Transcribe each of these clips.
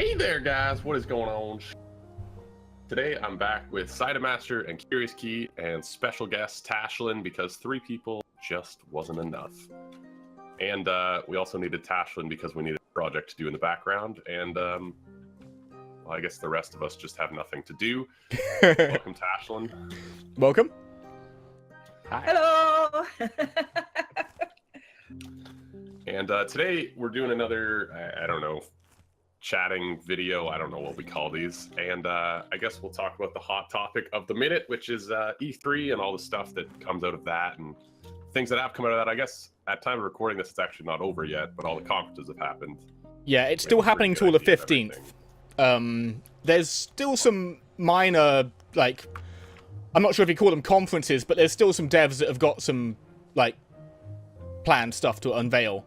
Hey there, guys. What is going on? Today, I'm back with Saidan and CuriousKey and special guest Tashlan because 3 people just wasn't enough. And we also needed Tashlan because we needed a project to do in the background. And well, I guess the rest of us just have nothing to do. Welcome, Tashlan. Welcome. Hi. Hello! And today, we're doing another, I don't know, chatting video. I don't know what we call these. And I guess we'll talk about the hot topic of the minute, which is E3 and all the stuff that comes out of that and things that have come out of that. I guess at time of recording this, it's actually not over yet, but all the conferences have happened. Yeah, it's still happening till the 15th. There's still some minor, like, I'm not sure if you call them conferences, but there's still some devs that have got some, like, planned stuff to unveil.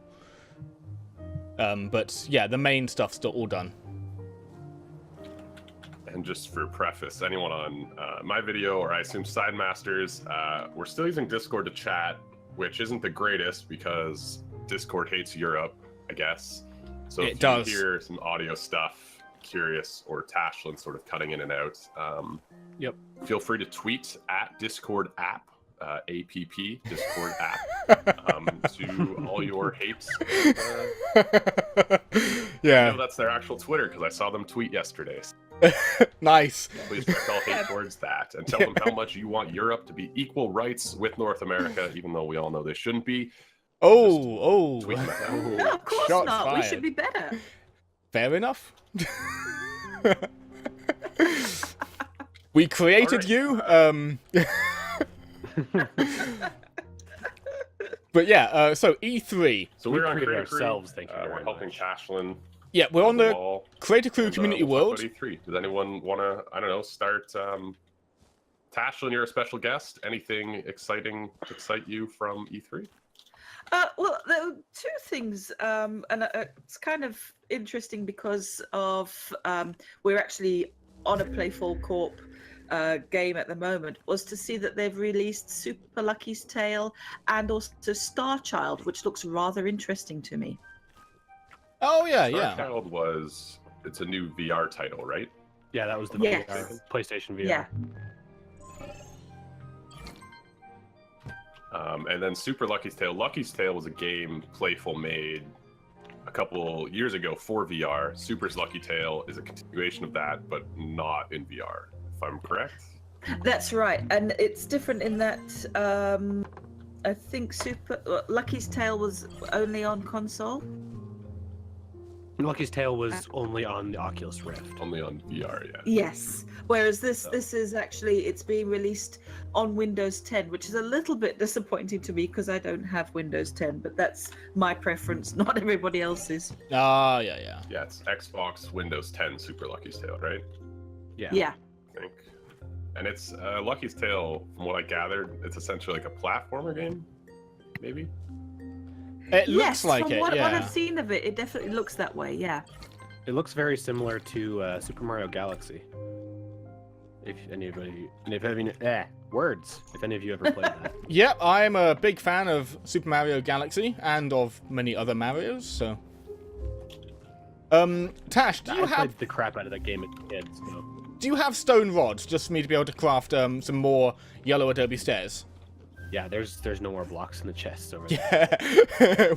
But yeah, the main stuff's still all done. And just for preface, anyone on my video, or I assume Side Masters, we're still using Discord to chat, which isn't the greatest because Discord hates Europe, I guess. So if you hear some audio stuff, Curious or Tashlan sort of cutting in and out, feel free to tweet at Discord app. APP, Discord app, to all your hates. Yeah. I know that's their actual Twitter because I saw them tweet yesterday. Nice. Please direct all hate towards that and tell them how much you want Europe to be equal rights with North America, even though we all know they shouldn't be. Oh. Tweet them at them. No, of course Shots not. fired. We should be better. Fair enough. We created you. But yeah, so E3. So we're on created Creator Crew. ourselves, thank you We're very helping much. Tashlin. Yeah, we're on the wall. Creator Crew And, Community we'll talk World. about E3. Does anyone want to, I don't know, start? Tashlin, you're a special guest. Anything exciting excite you from E3? Well, there were 2 things, and it's kind of interesting because of we're actually on a Playful Corp game at the moment, was to see that they've released Super Lucky's Tale and also Star Child, which looks rather interesting to me. Oh yeah, yeah. Child it's a new VR title, right? Yeah, that was the Yes. VR, PlayStation VR. Yeah. And then Super Lucky's Tale. Lucky's Tale was a game Playful made a couple years ago for VR. Super's Lucky Tale is a continuation of that, but not in VR, if I'm correct. That's right, and it's different in that I think Lucky's Tale was only on console. Lucky's Tale was only on the Oculus Rift. Only on VR, yeah. Yes, whereas this is actually, it's being released on Windows 10, which is a little bit disappointing to me because I don't have Windows 10, but that's my preference, not everybody else's. Ah, yeah. Yeah, it's Xbox Windows 10 Super Lucky's Tale, right? Yeah. I think. And it's Lucky's Tale, from what I gathered, it's essentially like a platformer game, maybe? It looks Yes, like from it, what yeah. I've seen of it, it definitely looks that way, yeah. It looks very similar to Super Mario Galaxy. If anybody, if any of you ever played that. Yeah, I'm a big fan of Super Mario Galaxy and of many other Marios, so. Tash, do you I have played the crap out of that game as a kid, so. do you have stone rods just for me to be able to craft some more yellow adobe stairs? Yeah, there's no more blocks in the chest over there. Yeah,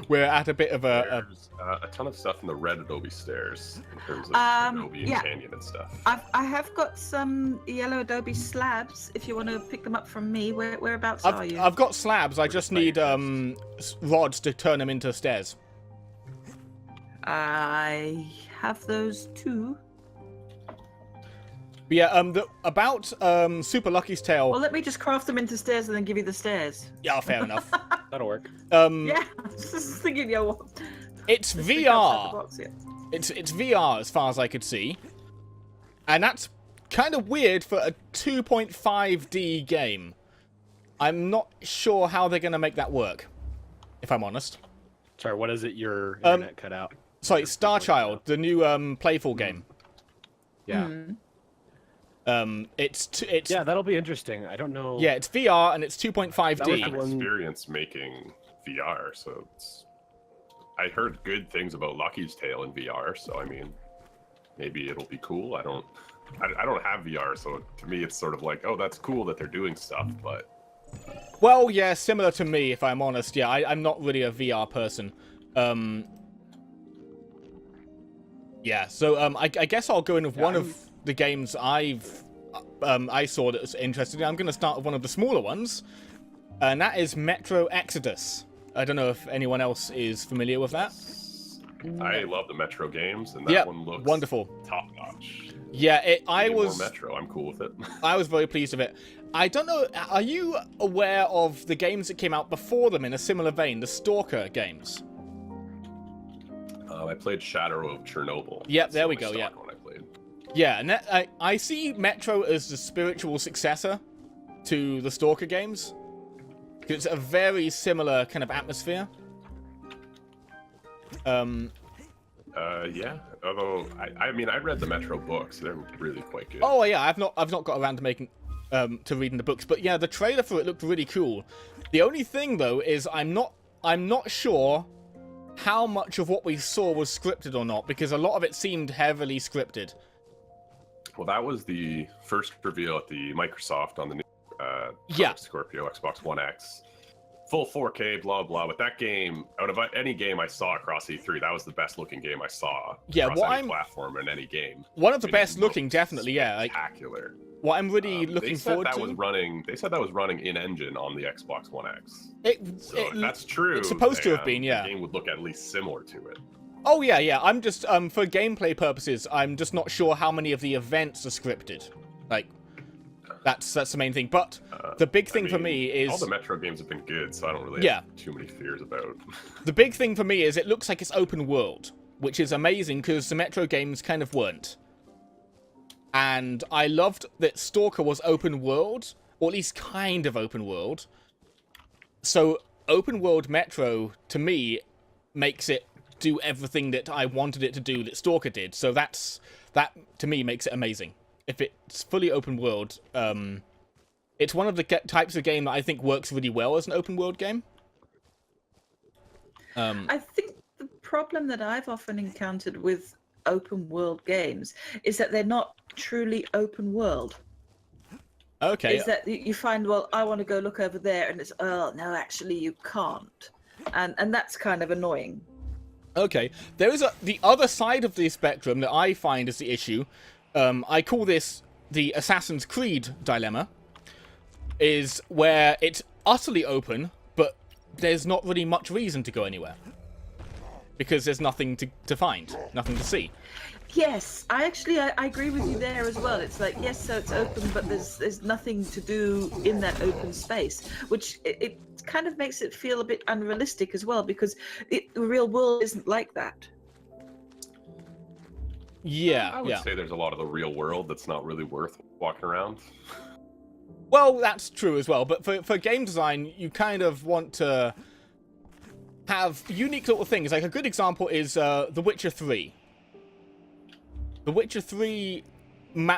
we're at a bit of a There's a ton of stuff in the red Adobe stairs in terms of Adobe and yeah. Canyon and stuff. I have got some yellow Adobe slabs, if you want to pick them up from me. Whereabouts are you? I've got slabs. I just need rods to turn them into stairs. I have those too. But yeah, about Super Lucky's Tale. Well, let me just craft them into stairs and then give you the stairs. Yeah, fair enough. That'll work. Yeah, just thinking, It's let's think outside the VR. box, yeah. It's VR as far as I could see, and that's kind of weird for a 2.5D game. I'm not sure how they're gonna make that work, if I'm honest. Sorry, what is it? Your internet cut out. Sorry, Star Child, the new Playful game. Yeah. It's Yeah, that'll be interesting. I don't know. yeah, it's VR and it's I 2.5D. have experience making VR, so I heard good things about Lucky's Tale in VR, so I mean, maybe it'll be cool. I don't have VR, so to me it's sort of like, oh, that's cool that they're doing stuff, but. Well, yeah, similar to me, if I'm honest. Yeah, I'm not really a VR person. Yeah, so I guess I'll go in with one of the games I saw that was interesting. I'm going to start with one of the smaller ones, and that is Metro Exodus. I don't know if anyone else is familiar with that. I love the Metro games, and that one looks wonderful, top notch. Yeah, more Metro. I'm cool with it. I was very pleased with it. I don't know. Are you aware of the games that came out before them in a similar vein, the Stalker games? I played Shadow of Chernobyl. Yep, there we go. Yeah. When I played. Yeah, and I see Metro as the spiritual successor to the Stalker games. It's a very similar kind of atmosphere. Yeah. Although I mean, I read the Metro books; they're really quite good. Oh yeah, I've not got around to making to reading the books, but yeah, the trailer for it looked really cool. The only thing though is I'm not sure how much of what we saw was scripted or not, because a lot of it seemed heavily scripted. Well, that was the first reveal at the Microsoft on the new Scorpio Xbox One X. Full 4K, blah, blah. But that game, out of any game I saw across E3, that was the best looking game I saw across any platform in any game. One of the best looking, definitely, yeah. Spectacular. What I'm really looking forward to... They said that was running in-engine on the Xbox One X. If that's true, it's supposed to have been, yeah. The game would look at least similar to it. Oh, yeah. I'm just, for gameplay purposes, I'm just not sure how many of the events are scripted. Like, that's the main thing. But the big thing for me is... all the Metro games have been good, so I don't really have too many fears about. The big thing for me is it looks like it's open world, which is amazing because the Metro games kind of weren't. And I loved that Stalker was open world, or at least kind of open world. So open world Metro, to me, makes it do everything that I wanted it to do that Stalker did. So that, to me, makes it amazing. If it's fully open world, it's one of the types of game that I think works really well as an open world game. I think the problem that I've often encountered with open world games is that they're not truly open world. Okay. Is that you find, well, I want to go look over there, and it's, oh, no, actually you can't. And that's kind of annoying. Okay. There is the other side of the spectrum that I find is the issue. I call this the Assassin's Creed dilemma, is where it's utterly open, but there's not really much reason to go anywhere. Because there's nothing to find, nothing to see. Yes, I agree with you there as well. It's like, yes, so it's open, but there's nothing to do in that open space, which it kind of makes it feel a bit unrealistic as well, because the real world isn't like that. Yeah, I would say there's a lot of the real world that's not really worth walking around. Well, that's true as well, but for game design, you kind of want to have unique little things. Like, a good example is The Witcher 3. The Witcher 3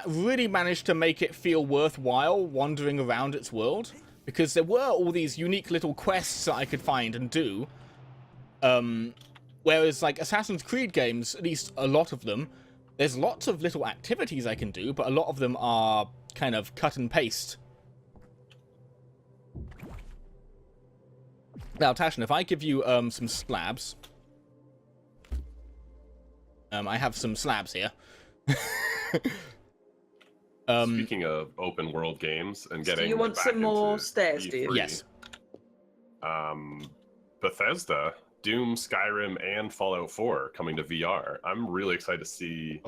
really managed to make it feel worthwhile wandering around its world, because there were all these unique little quests that I could find and do. Whereas, like, Assassin's Creed games, at least a lot of them, there's lots of little activities I can do, but a lot of them are kind of cut and paste. Now, Tashlan, if I give you some slabs... I have some slabs here. Speaking of open world games and getting do you want some more stairs, E3, do you? Yes. Bethesda, Doom, Skyrim, and Fallout 4 coming to VR. I'm really excited to see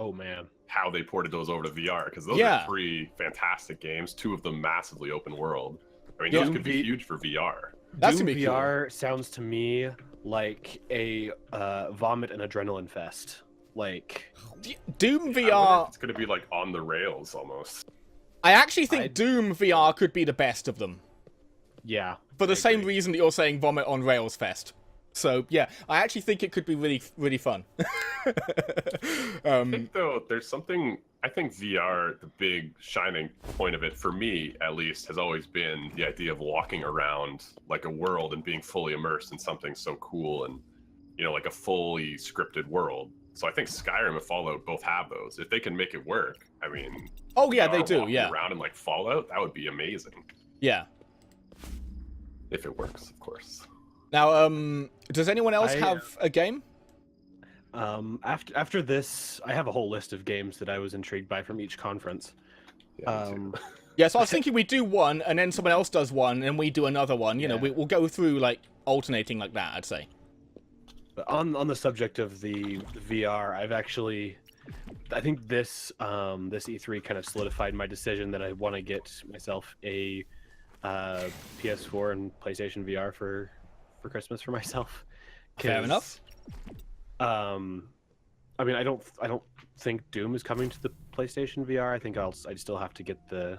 how they ported those over to VR, because those are 3 fantastic games, 2 of them massively open world. I mean, those could be huge for VR. That's Doom gonna be VR sounds to me like a vomit and adrenaline fest. Like Doom I wonder VR. if it's going to be like on the rails almost. I actually think Doom VR could be the best of them. Yeah. For the same reason that you're saying vomit on rails fest. So yeah, I actually think it could be really, really fun. I think though there's something. I think VR, the big shining point of it for me at least, has always been the idea of walking around like a world and being fully immersed in something so cool and, you know, like a fully scripted world. So I think Skyrim and Fallout both have those. If they can make it work, I mean, Oh yeah, they VR do. walking Yeah. around in like Fallout, that would be amazing. Yeah. If it works, of course. Now, does anyone else I, have a game? After this, I have a whole list of games that I was intrigued by from each conference. Yeah, me too. Yeah, so I was thinking we do one, and then someone else does one, and we do another one. You know, Yeah. we'll go through like alternating like that. I'd say. But on the subject of the VR, I think this this E3 kind of solidified my decision that I want to get myself a PS4 and PlayStation VR for Christmas for myself. Fair enough. I mean, I don't think Doom is coming to the PlayStation VR. I think I'd still have to get the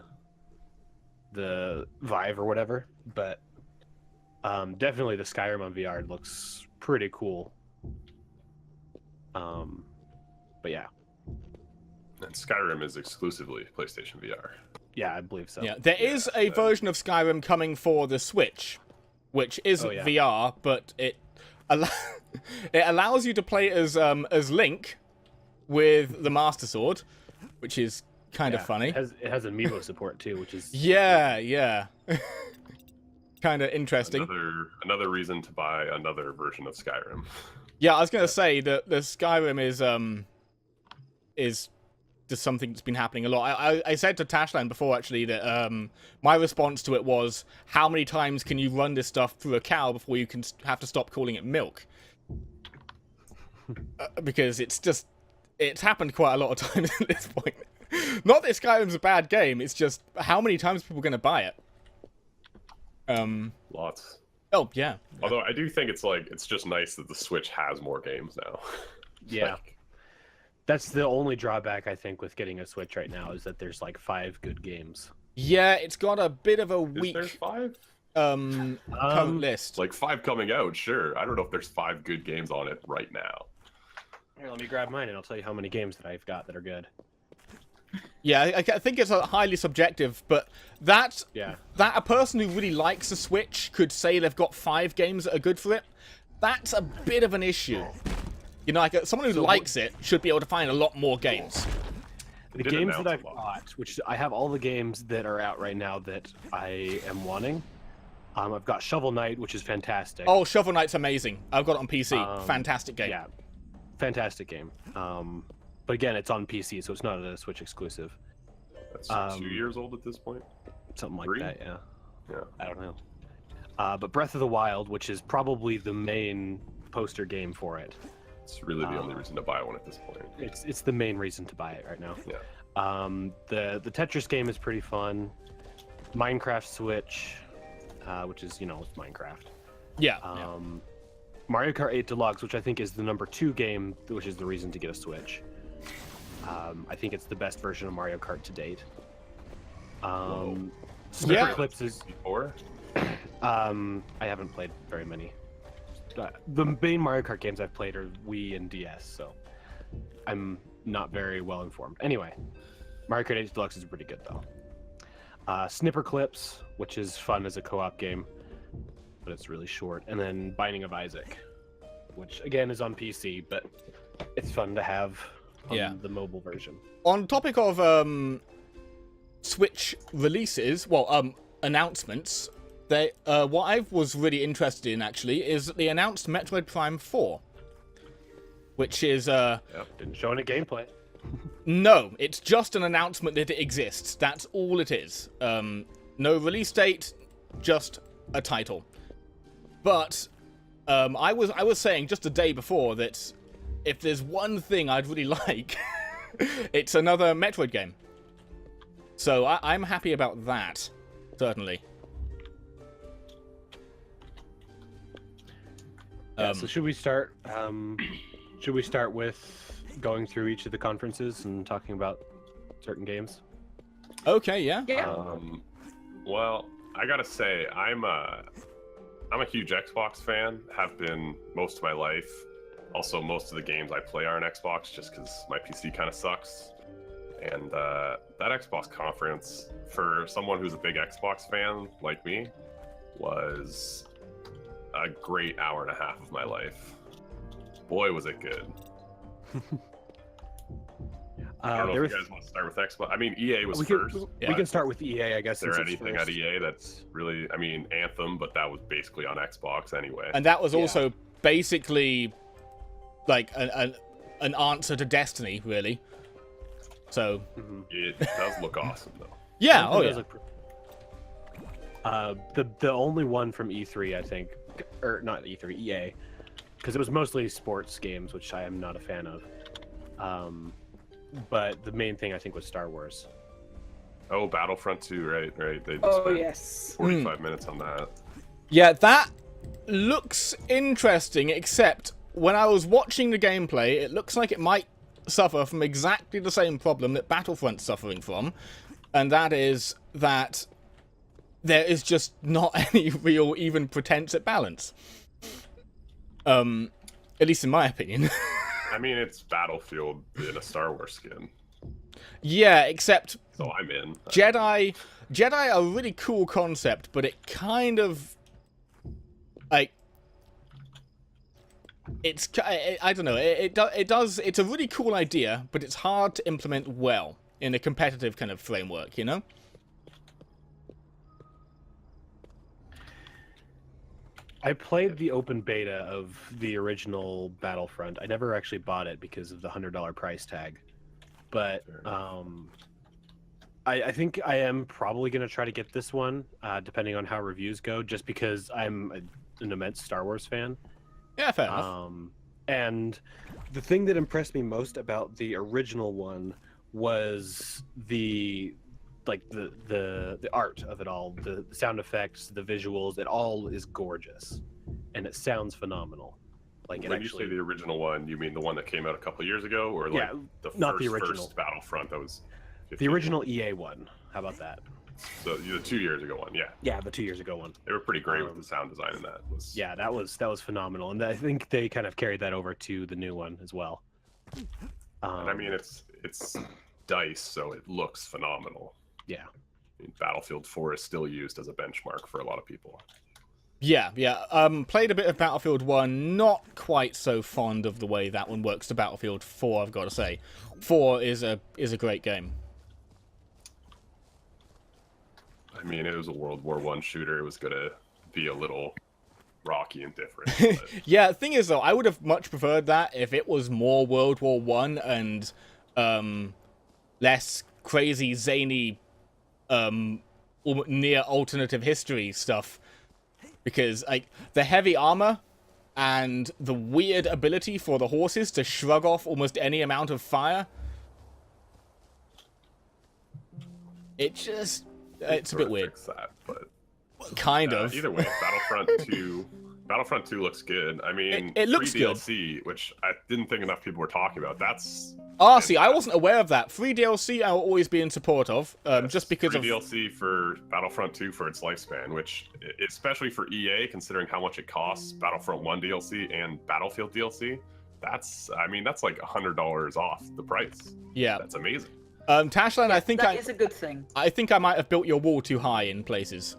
Vive or whatever. But definitely the Skyrim on VR looks pretty cool. But yeah. And Skyrim is exclusively PlayStation VR. Yeah, I believe so. Yeah, there is a version of Skyrim coming for the Switch, which isn't VR, but it allows you to play as Link with the Master Sword, which is kind of funny. It has amiibo support too, which is yeah. Kind of interesting. Another reason to buy another version of Skyrim. Yeah, I was gonna say that the Skyrim is just something that's been happening a lot. I said to Tashlan before actually that my response to it was, how many times can you run this stuff through a cow before you can have to stop calling it milk? Because it's happened quite a lot of times at this point. Not that Skyrim's a bad game, it's just how many times people are going to buy it. Lots. Oh, yeah. Although I do think it's just nice that the Switch has more games now. Yeah. That's the only drawback I think with getting a Switch right now is that there's like 5 good games. Yeah, it's got a bit of a weak Is there 5? current list. Like 5 coming out, sure. I don't know if there's 5 good games on it right now. Here, let me grab mine and I'll tell you how many games that I've got that are good. Yeah, I think it's highly subjective, but that a person who really likes a Switch could say they've got 5 games that are good for it, that's a bit of an issue. You know, like someone who likes it should be able to find a lot more games. The games that I've got, which I have all the games that are out right now that I am wanting. I've got Shovel Knight, which is fantastic. Oh, Shovel Knight's amazing. I've got it on PC. Fantastic game. Yeah, fantastic game. But again, it's on PC, so it's not a Switch exclusive. That's 2 years old at this point. Something like 3? that, yeah. Yeah. I don't know. But Breath of the Wild, which is probably the main poster game for it. It's really the only reason to buy one at this point. It's the main reason to buy it right now. Yeah. The Tetris game is pretty fun. Minecraft Switch, which is, it's Minecraft. Yeah. Mario Kart 8 Deluxe, which I think is the number 2 game, which is the reason to get a Switch. I think it's the best version of Mario Kart to date. Snipper Clips is... Before? I haven't played very many. The main Mario Kart games I've played are Wii and DS, so I'm not very well informed. Anyway, Mario Kart 8 Deluxe is pretty good though. Snipper Clips, which is fun as a co-op game, but it's really short. And then Binding of Isaac, which again is on PC, but it's fun to have on the mobile version. On topic of Switch releases, announcements. What I was really interested in, actually, is that they announced Metroid Prime 4. Which is... Didn't show any gameplay. No, it's just an announcement that it exists. That's all it is. No release date, just a title. But I was saying just a day before that if there's one thing I'd really like, it's another Metroid game. So I'm happy about that, certainly. So should we start? Should we start with going through each of the conferences and talking about certain games? Okay, yeah. Well, I gotta say, I'm a huge Xbox fan. Have been most of my life. Also, most of the games I play are on Xbox, just because my PC kind of sucks. And that Xbox conference, for someone who's a big Xbox fan like me, was a great hour and a half of my life. Boy, was it good. I don't know there if you guys want to start with Xbox. I mean, EA was we first. we can start with EA, I guess. Is there since it's anything first. at EA that's really? I mean, Anthem, but that was basically on Xbox anyway. And that was also basically like an answer to Destiny, really. So It does look awesome though. yeah, Anthem oh does yeah. look the only one from E3, I think, or not E3, EA, because it was mostly sports games, which I am not a fan of. But the main thing I think was Star Wars. Oh, Battlefront 2, right? They just Oh spent yes. 45 minutes on that. Yeah, that looks interesting, except when I was watching the gameplay, it looks like it might suffer from exactly the same problem that Battlefront's suffering from, and that is that there is just not any real even pretense at balance. At least in my opinion. I mean, it's Battlefield in a Star Wars skin, Yeah, except so I'm in. Jedi are a really cool concept, but it kind of like I don't know. It does. It's a really cool idea, but it's hard to implement well in a competitive kind of framework, you know? I played the open beta of the original Battlefront. I never actually bought it because of the $100 price tag. But I think I am probably going to try to get this one, depending on how reviews go, just because I'm an immense Star Wars fan. Yeah, fair enough. And the thing that impressed me most about the original one was the art of it all, the sound effects, the visuals. It all is gorgeous, and it sounds phenomenal. Like When you say the original one, you mean the one that came out a couple years ago, or like not the original first Battlefront that was the original EA one? How about that? the 2 years ago one? Yeah, the 2 years ago one. They were pretty great with the sound design in that. Yeah, that was phenomenal, and I think they kind of carried that over to the new one as well. And I mean, it's DICE, so it looks phenomenal. Yeah. I mean, Battlefield 4 is still used as a benchmark for a lot of people. Yeah. Played a bit of Battlefield 1, not quite so fond of the way that one works to Battlefield 4, I've got to say. 4 is a great game. I mean, it was a World War I shooter. It was going to be a little rocky and different. But... Yeah, the thing is, though, I would have much preferred that if it was more World War I and less crazy, zany, near alternative history stuff. Because, like, the heavy armor and the weird ability for the horses to shrug off almost any amount of fire, it just... it's a bit weird. Fix that, but kind of. Either way, Battlefront 2 looks good. I mean, it looks free good. DLC, which I didn't think enough people were talking about. That's See, I wasn't aware of that. Free DLC, I will always be in support of, just because free of DLC for Battlefront 2 for its lifespan, which, especially for EA, considering how much it costs, Battlefront 1 DLC and Battlefield DLC, that's like $100 off the price. Yeah, that's amazing. Tashlan, I think that is a good thing. I think I might have built your wall too high in places.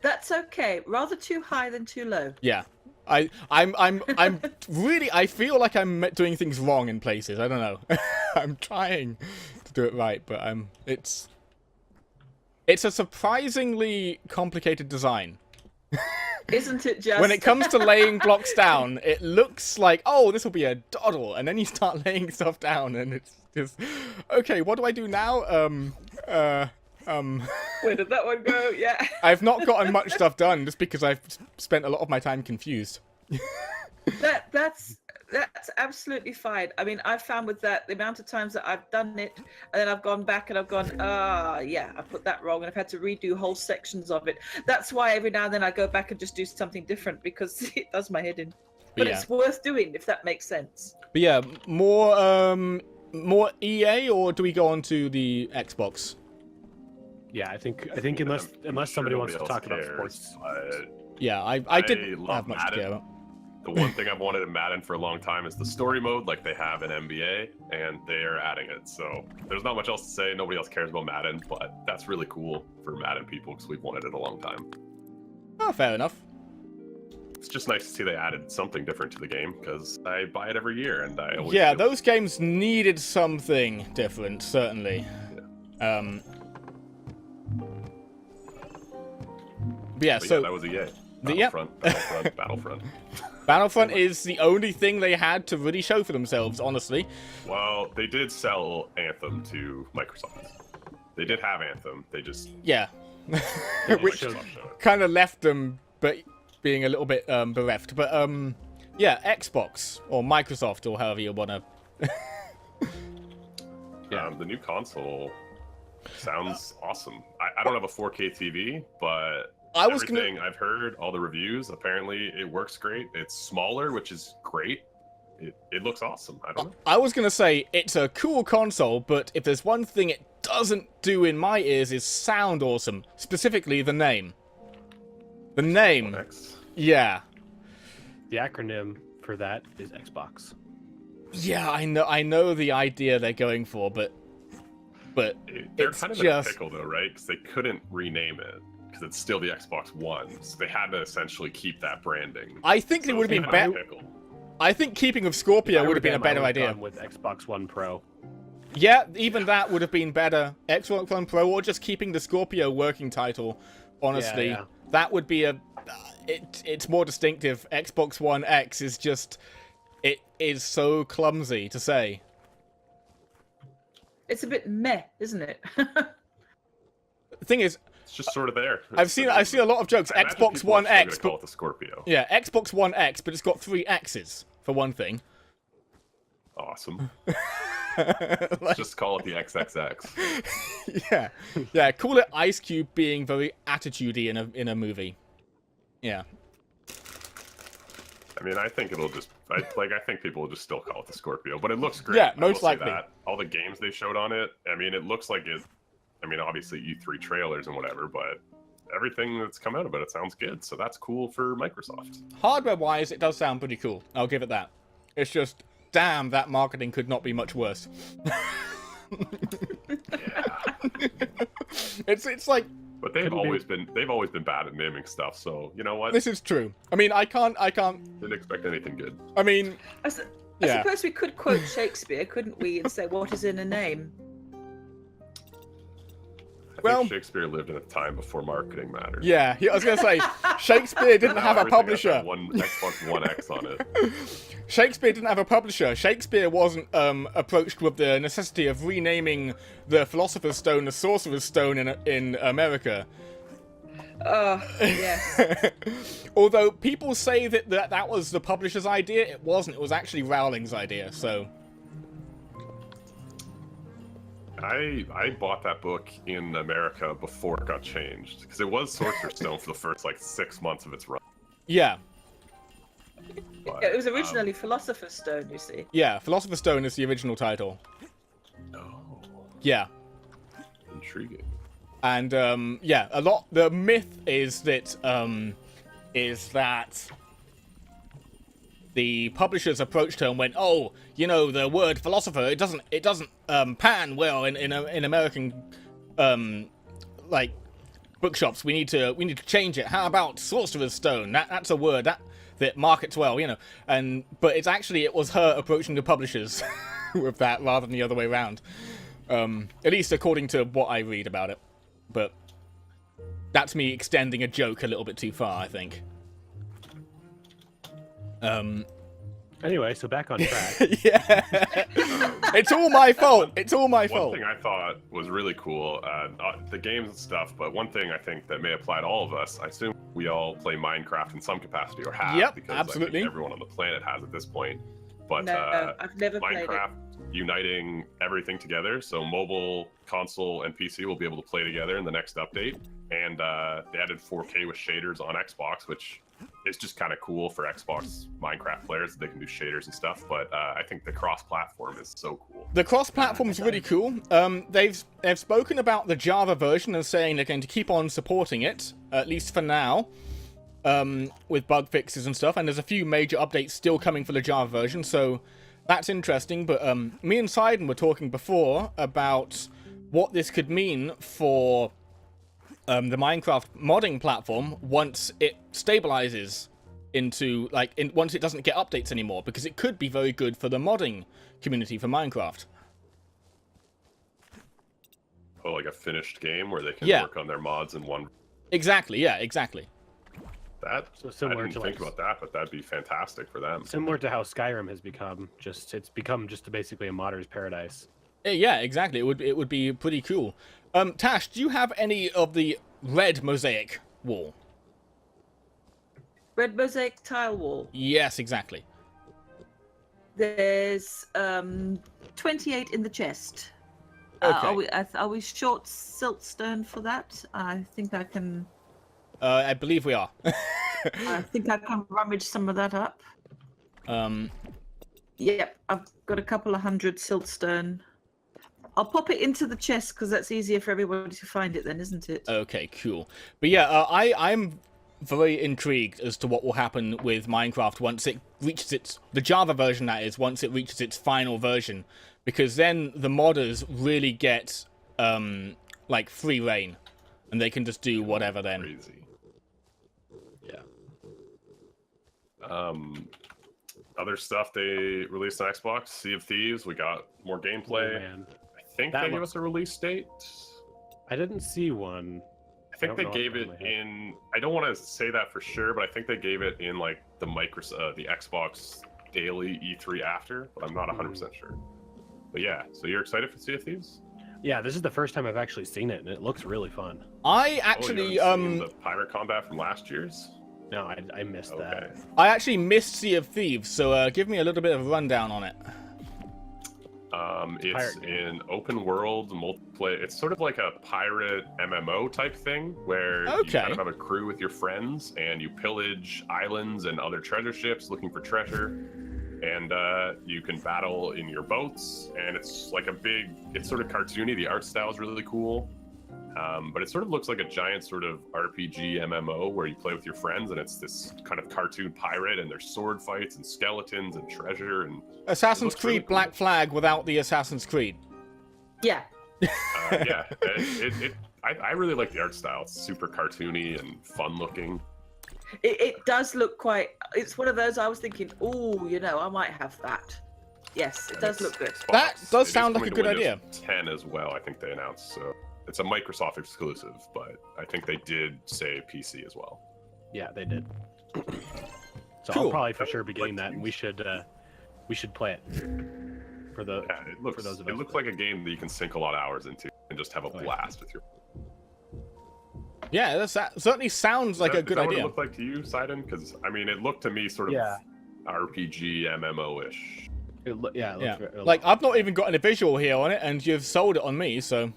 That's okay. Rather too high than too low. Yeah. I'm really, I feel like I'm doing things wrong in places. I don't know. I'm trying to do it right, but it's a surprisingly complicated design. Isn't it just? When it comes to laying blocks down, it looks like, oh, this will be a doddle, and then you start laying stuff down, and it's just, okay, what do I do now? Where did that one go? Yeah. I've not gotten much stuff done just because I've spent a lot of my time confused. That's absolutely fine. I mean, I've found with that the amount of times that I've done it, and then I've gone back and I've gone, yeah, I put that wrong, and I've had to redo whole sections of it. That's why every now and then I go back and just do something different because it does my head in. But yeah, it's worth doing if that makes sense. But yeah, more EA, or do we go on to the Xbox? Yeah, I think unless somebody wants to talk about sports. Yeah, I didn't have much Madden. to care about. The one thing I've wanted in Madden for a long time is the story mode, like they have in NBA, and they are adding it. So there's not much else to say. Nobody else cares about Madden, but that's really cool for Madden people because we've wanted it a long time. Oh, fair enough. it's just nice to see they added something different to the game because I buy it every year and I always Yeah, do. those games needed something different, certainly. But yeah, But so yeah, that was a yay. Yep. Battlefront. Battlefront is the only thing they had to really show for themselves, honestly. Well, they did sell Anthem to Microsoft. They did have Anthem. They just Yeah. didn't Which Microsoft show it. kind of left them, but being a little bit bereft. But yeah, Xbox or Microsoft or however you wanna. The new console sounds awesome. I don't have a 4K TV, but I was everything I've heard, all the reviews, apparently it works great. It's smaller, which is great. It looks awesome. I don't know. I was gonna say it's a cool console, but if there's one thing it doesn't do in my ears is sound awesome. Specifically, the name. The name. One X. Yeah. The acronym for that is Xbox. Yeah, I know the idea they're going for, but They're it's kind of just in a pickle though, right? Because they couldn't rename it because it's still the Xbox One. So they had to essentially keep that branding. I think they So would have it's been kind of better. a pickle. I think keeping of Scorpio would have been a better idea. With Xbox One Pro. Yeah, even that would have been better. Xbox One Pro or just keeping the Scorpio working title. Honestly, Yeah. that would be it's more distinctive. Xbox One X is just it is so clumsy to say. It's a bit meh, isn't it? The thing is, It's just sort of there. I've seen a lot of jokes. I imagine Xbox people are One still gonna X, call but it the Scorpio. yeah, Xbox One X, but it's got 3 X's for one thing. Awesome. Like, Just call it the XXX. yeah. Call it Ice Cube being very attitudey in a movie. Yeah. I mean, I think it'll just I think people will just still call it the Scorpio, but it looks great. Yeah, I will most say likely. that. All the games they showed on it, I mean, it looks like it. I mean, obviously E3 trailers and whatever, but everything that's come out of it sounds good. So that's cool for Microsoft. Hardware-wise, it does sound pretty cool. I'll give it that. It's just, damn, that marketing could not be much worse. It's like, But they've always been bad at naming stuff. So you know what? this is true. I mean, I can't. Didn't expect anything good. I mean, I Yeah. suppose we could quote Shakespeare, couldn't we, and say what is in a name? I Well- think Shakespeare lived in a time before marketing mattered. yeah. I was gonna say, Shakespeare didn't Now have a everything has publisher. that One Xbox One X on it. Shakespeare didn't have a publisher. Shakespeare wasn't approached with the necessity of renaming the Philosopher's Stone the Sorcerer's Stone in America. Oh, yes. Although people say that was the publisher's idea, it wasn't. It was actually Rowling's idea. So I bought that book in America before it got changed because it was Sorcerer's Stone for the first 6 months of its run. yeah, But, It was originally Philosopher's Stone, you see. yeah. Philosopher's Stone is the original title. oh, Yeah. intriguing. And yeah, the myth is that the publishers approached her and went, "Oh, you know, the word philosopher, it doesn't pan well in American bookshops. We need to change it. How about Sorcerer's Stone? That's a word that markets well, you know." But it was her approaching the publishers with that rather than the other way around. At least according to what I read about it. But that's me extending a joke a little bit too far, I think. Anyway, so back on track. Yeah. It's all my fault. It's all my One fault. thing I thought was really cool, the games and stuff, but one thing I think that may apply to all of us, I assume we all play Minecraft in some capacity or have, Yep, because absolutely. I think everyone on the planet has at this point. But No, I've never played it. Minecraft uniting everything together, so mobile, console, and PC will be able to play together in the next update. And they added 4K with shaders on Xbox, which is just kind of cool for Xbox Minecraft players. They can do shaders and stuff, but I think the cross-platform is so cool. The cross-platform is really cool. They've spoken about the Java version and saying they're going to keep on supporting it, at least for now, with bug fixes and stuff. And there's a few major updates still coming for the Java version, so that's interesting. But me and Saidan were talking before about what this could mean for the Minecraft modding platform once it stabilizes into once it doesn't get updates anymore, because it could be very good for the modding community for Minecraft. Oh, like a finished game where they can work on their mods in one. Exactly. Yeah. Exactly. That So similar I didn't to think about that, but that'd be fantastic for them. Similar to how Skyrim has become. It's become just basically a modder's paradise. Yeah. Exactly. It would be pretty cool. Tash, do you have any of the red mosaic wall? Red mosaic tile wall. Yes, exactly. There's 28 in the chest. Okay. Are we short siltstone for that? I think I can. I believe we are. I think I can rummage some of that up. Yep, I've got a couple of hundred siltstone. I'll pop it into the chest because that's easier for everybody to find it then, isn't it? Okay, cool. But yeah, I'm very intrigued as to what will happen with Minecraft once it reaches the Java version, that is, once it reaches its final version, because then the modders really get free reign, and they can just do whatever then. Crazy. Yeah. Other stuff they released on Xbox, Sea of Thieves. We got more gameplay. Oh, man. I think they gave us a release date. I didn't see one. I think they gave it in. I don't want to say that for sure, but I think they gave it in like the the Xbox daily E3 after, but I'm not 100% sure. But yeah, so you're excited for Sea of Thieves? Yeah, this is the first time I've actually seen it, and it looks really fun. I actually you haven't seen the pirate combat from last year's. No, I missed that. I actually missed Sea of Thieves, so give me a little bit of a rundown on it. It's an open world multiplayer. It's sort of like a pirate MMO type thing where you kind of have a crew with your friends and you pillage islands and other treasure ships looking for treasure. And you can battle in your boats, and it's like it's sort of cartoony. The art style is really cool. But it sort of looks like a giant sort of RPG MMO where you play with your friends, and it's this kind of cartoon pirate, and there's sword fights and skeletons and treasure and Assassin's Creed really cool. Black Flag without the Assassin's Creed. Yeah. Yeah. I really like the art style. It's super cartoony and fun looking. It does look quite. It's one of those I was thinking, oh, I might have that. Yes, it does look good. That does sound like a good idea. 10 as well, I think they announced. So it's a Microsoft exclusive, but I think they did say PC as well. Yeah, they did. So Cool. I'll probably for sure be getting that, and we should play it for the. Yeah, it looks. For those of it us looks that- like a game that you can sink a lot of hours into and just have a blast with your. Yeah, that certainly sounds like a good Is that idea. what it looked like to you, Saidan? Because I mean, it looked to me sort of RPG MMO-ish. It looks Like, I've not even got any visual here on it, and you've sold it on me, so.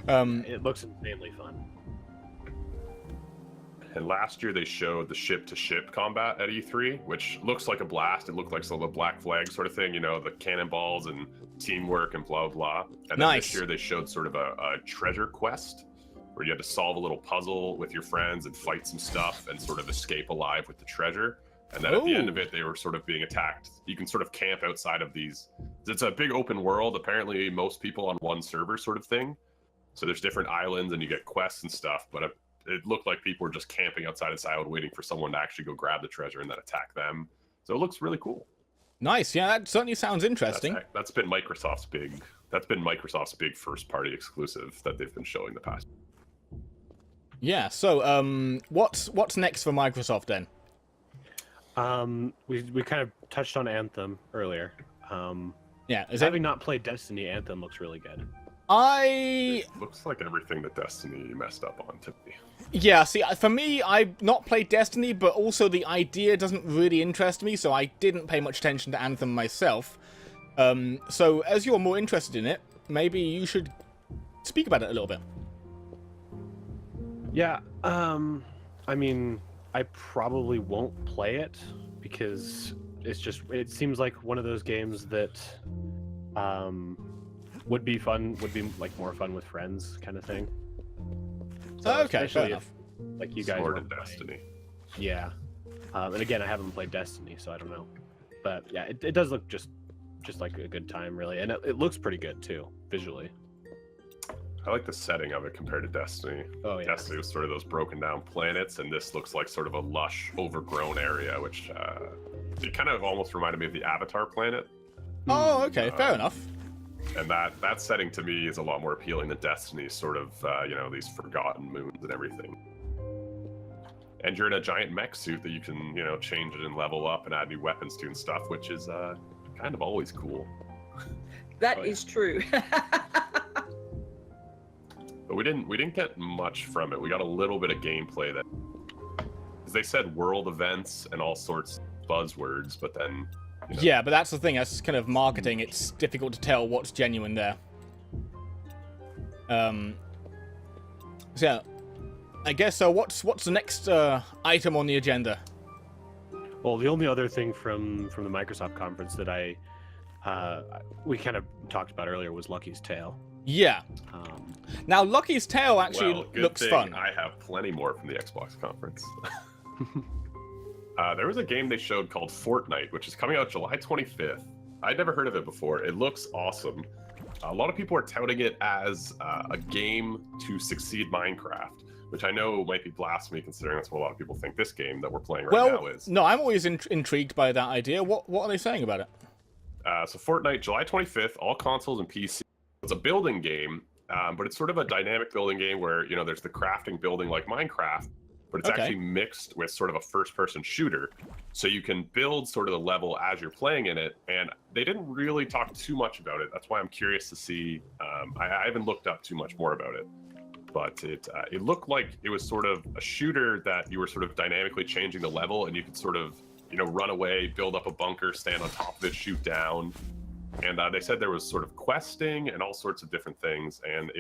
it looks insanely fun. And last year they showed the ship-to-ship combat at E3, which looks like a blast. It looked like some of the Black Flag sort of thing, the cannonballs and teamwork and blah, blah. And then this year they showed sort of a treasure quest where you had to solve a little puzzle with your friends and fight some stuff and sort of escape alive with the treasure. And then at the end of it, they were sort of being attacked. You can sort of camp outside of these. It's a big open world. Apparently, most people on one server sort of thing. So there's different islands and you get quests and stuff. But it looked like people were just camping outside of Silent waiting for someone to actually go grab the treasure and then attack them. So it looks really cool. Nice. Yeah, that certainly sounds interesting. That's been Microsoft's big first-party exclusive that they've been showing the past. Yeah. So, what's next for Microsoft then? We kind of touched on Anthem earlier. Yeah. Having not played Destiny, Anthem looks really good. It looks like everything that Destiny messed up on to me. Yeah, see, for me, I've not played Destiny, but also the idea doesn't really interest me, so I didn't pay much attention to Anthem myself. So, as you're more interested in it, maybe you should speak about it a little bit. Yeah, I mean, I probably won't play it, because it seems like one of those games that, would be like more fun with friends kind of thing. So Okay, fair enough. Like you guys Sword were and Destiny. Yeah. And again, I haven't played Destiny, so I don't know. But yeah, it does look just like a good time, really. And it looks pretty good, too, visually. I like the setting of it compared to Destiny. Oh, yeah. Destiny was sort of those broken down planets, and this looks like sort of a lush, overgrown area, which it kind of almost reminded me of the Avatar planet. Oh, okay, fair enough. And that setting to me is a lot more appealing than Destiny's sort of, these forgotten moons and everything. And you're in a giant mech suit that you can, change it and level up and add new weapons to and stuff, which is kind of always cool. That is true. But we didn't get much from it. We got a little bit of gameplay that, because they said world events and all sorts of buzzwords, but then. Yeah, but that's the thing. That's kind of marketing. It's difficult to tell what's genuine there. So, I guess. What's the next item on the agenda? Well, the only other thing from the Microsoft conference that we kind of talked about earlier was Lucky's Tale. Yeah. Now, Lucky's Tale actually good looks thing fun. I have plenty more from the Xbox conference. There was a game they showed called Fortnite, which is coming out July 25th. I'd never heard of it before. It looks awesome. A lot of people are touting it as a game to succeed Minecraft, which I know might be blasphemy considering that's what a lot of people think this game that we're playing right now is. No, I'm always intrigued by that idea. What are they saying about it? So Fortnite, July 25th, all consoles and PC. It's a building game, but it's sort of a dynamic building game where, there's the crafting building like Minecraft, but it's actually mixed with sort of a first-person shooter. So you can build sort of the level as you're playing in it, and they didn't really talk too much about it. That's why I'm curious to see. I haven't looked up too much more about it, but it looked like it was sort of a shooter that you were sort of dynamically changing the level, and you could sort of, run away, build up a bunker, stand on top of it, shoot down. And they said there was sort of questing and all sorts of different things, and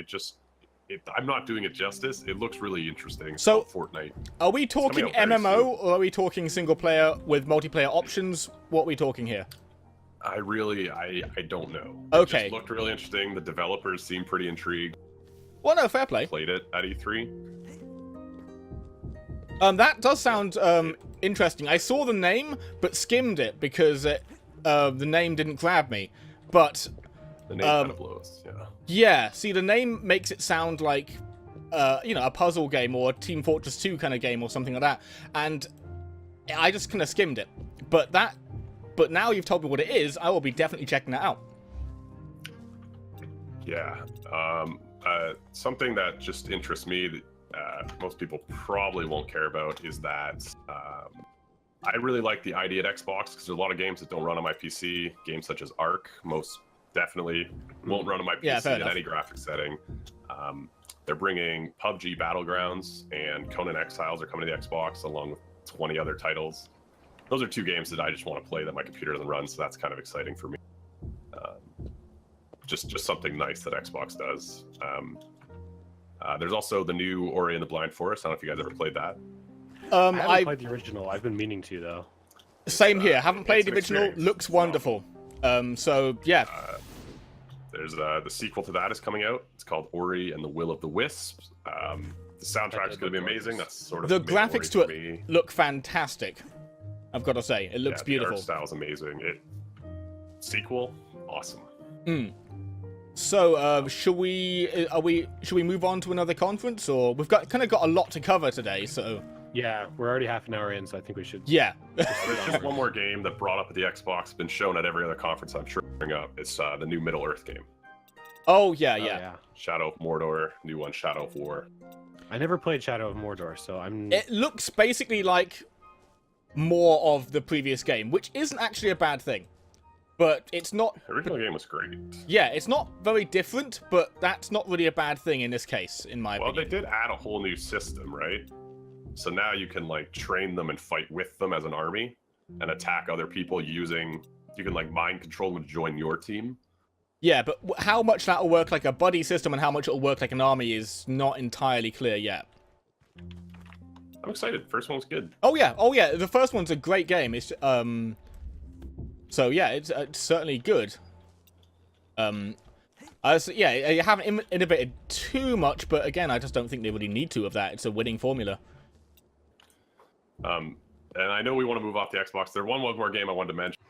I'm not doing it justice. It looks really interesting. So, Fortnite. Are we talking MMO, or are we talking single player with multiplayer options? What are we talking here? I don't know. Okay. It just looked really interesting. The developers seem pretty intrigued. Well, no, fair play. Played it at E3. That does sound interesting. I saw the name, but skimmed it because the name didn't grab me. But the name kind of blows. Yeah. Yeah. See, the name makes it sound like a puzzle game or a Team Fortress 2 kind of game or something like that. And I just kind of skimmed it. But now you've told me what it is, I will be definitely checking that out. Yeah. Something that just interests me that most people probably won't care about is that I really like the idea at Xbox because there's a lot of games that don't run on my PC. Games such as Ark most definitely won't run on my PC in any graphic setting. They're bringing PUBG Battlegrounds and Conan Exiles are coming to the Xbox along with 20 other titles. Those are two games that I just want to play that my computer doesn't run, so that's kind of exciting for me. Just something nice that Xbox does. There's also the new Ori and the Blind Forest. I don't know if you guys ever played that. I haven't played the original. I've been meaning to, though. Same here. Haven't played the original. Experience. Looks wonderful. So, yeah. There's the sequel to that is coming out. It's called Ori and the Will of the Wisps. The soundtrack's going to be amazing. That's sort of the graphics to it look fantastic. I've got to say, it looks beautiful. The art style's amazing. Sequel, awesome. So, should we move on to another conference, or we've got a lot to cover today? So yeah, we're already half an hour in, so I think we should. Yeah. There's just one more game that brought up at the Xbox, been shown at every other conference I'm sure bring up. It's the new Middle Earth game. Oh yeah. Shadow of Mordor, new one, Shadow of War. I never played Shadow of Mordor, so I'm. It looks basically like more of the previous game, which isn't actually a bad thing. But it's not... The original game was great. Yeah, it's not very different, but that's not really a bad thing in this case, in my opinion. Well, they did add a whole new system, right? So now you can, train them and fight with them as an army and attack other people using... You can, mind control them to join your team. Yeah, but how much that'll work like a buddy system and how much it'll work like an army is not entirely clear yet. I'm excited. First one was good. Oh, yeah. The first one's a great game. It's, So yeah, it's certainly good. You haven't innovated too much, but again, I just don't think they really need to of that. It's a winning formula. And I know we want to move off the Xbox. There one more game I wanted to mention.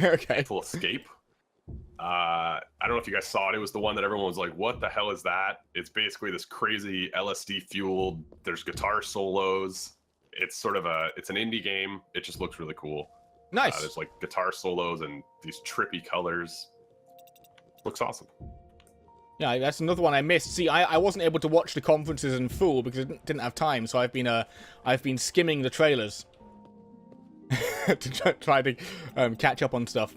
Okay. Full Escape. I don't know if you guys saw it. It was the one that everyone was like, "What the hell is that?" It's basically this crazy LSD fueled. There's guitar solos. It's sort of it's an indie game. It just looks really cool. Nice. There's like guitar solos and these trippy colors. Looks awesome. Yeah, that's another one I missed. See, I wasn't able to watch the conferences in full because I didn't have time, so I've been skimming the trailers to try to catch up on stuff.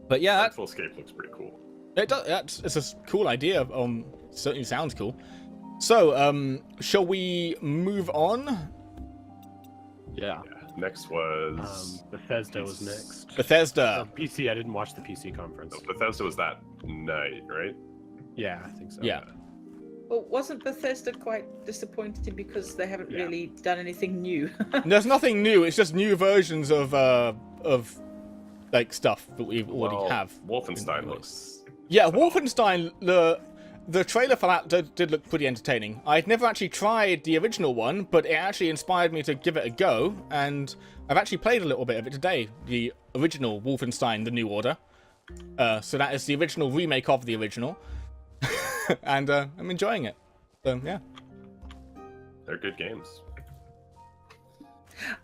But yeah, Full Escape looks pretty cool. It does. It's a cool idea. Certainly sounds cool. So, shall we move on? Yeah. Next was Bethesda was next. Bethesda. PC. I didn't watch the PC conference. no, Bethesda was that night, right? Yeah, I think so. Yeah. Well, wasn't Bethesda quite disappointed because they haven't really done anything new? There's nothing new. It's just new versions of like stuff that we already have. Wolfenstein looks. Yeah, Wolfenstein. The trailer for that did look pretty entertaining. I'd never actually tried the original one, but it actually inspired me to give it a go, and I've actually played a little bit of it today. The original Wolfenstein: The New Order. So that is the original remake of the original, and I'm enjoying it. So yeah, They're good games.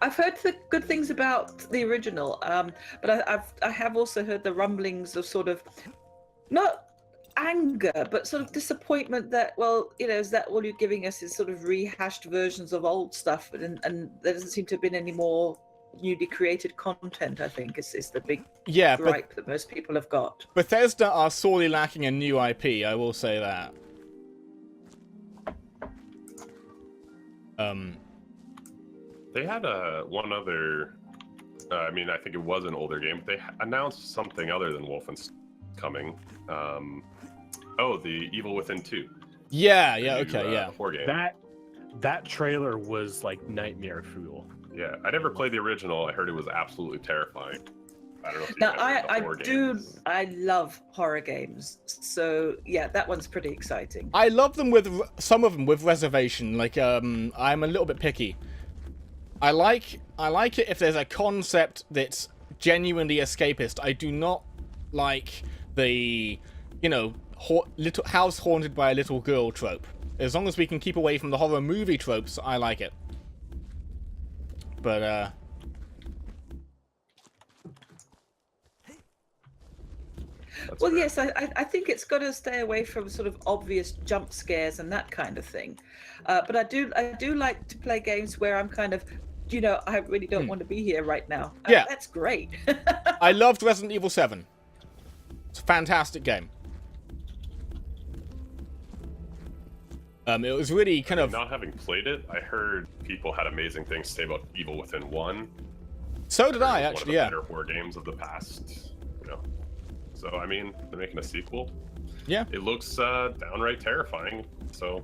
I've heard the good things about the original, but I have also heard the rumblings of sort of not anger, but sort of disappointment that, well, is that all you're giving us is sort of rehashed versions of old stuff, and there doesn't seem to have been any more newly created content. I think is the big gripe that most people have got. Bethesda are sorely lacking a new IP. I will say that. They had one other. I mean, I think it was an older game. They announced something other than Wolfenstein coming. The Evil Within 2. Yeah, New, 4 game. That trailer was like nightmare fuel. Yeah, I never played the original. I heard it was absolutely terrifying. I don't know if you Now guys I horror do games. I love horror games, so yeah, that one's pretty exciting. I love them with some of them with reservation. Like I'm a little bit picky. I like it if there's a concept that's genuinely escapist. I do not like the little house haunted by a little girl trope. As long as we can keep away from the horror movie tropes, I like it. But Well, fair. yes, I think it's got to stay away from sort of obvious jump scares and that kind of thing. But I do like to play games where I'm kind of, I really don't want to be here right now. Yeah. That's great. I loved Resident Evil 7. It's a fantastic game. It was really kind of... Not having played it, I heard people had amazing things to say about Evil Within 1. So did I, One of actually, the yeah. better horror games of the past, So, I mean, they're making a sequel. Yeah. It looks downright terrifying, so...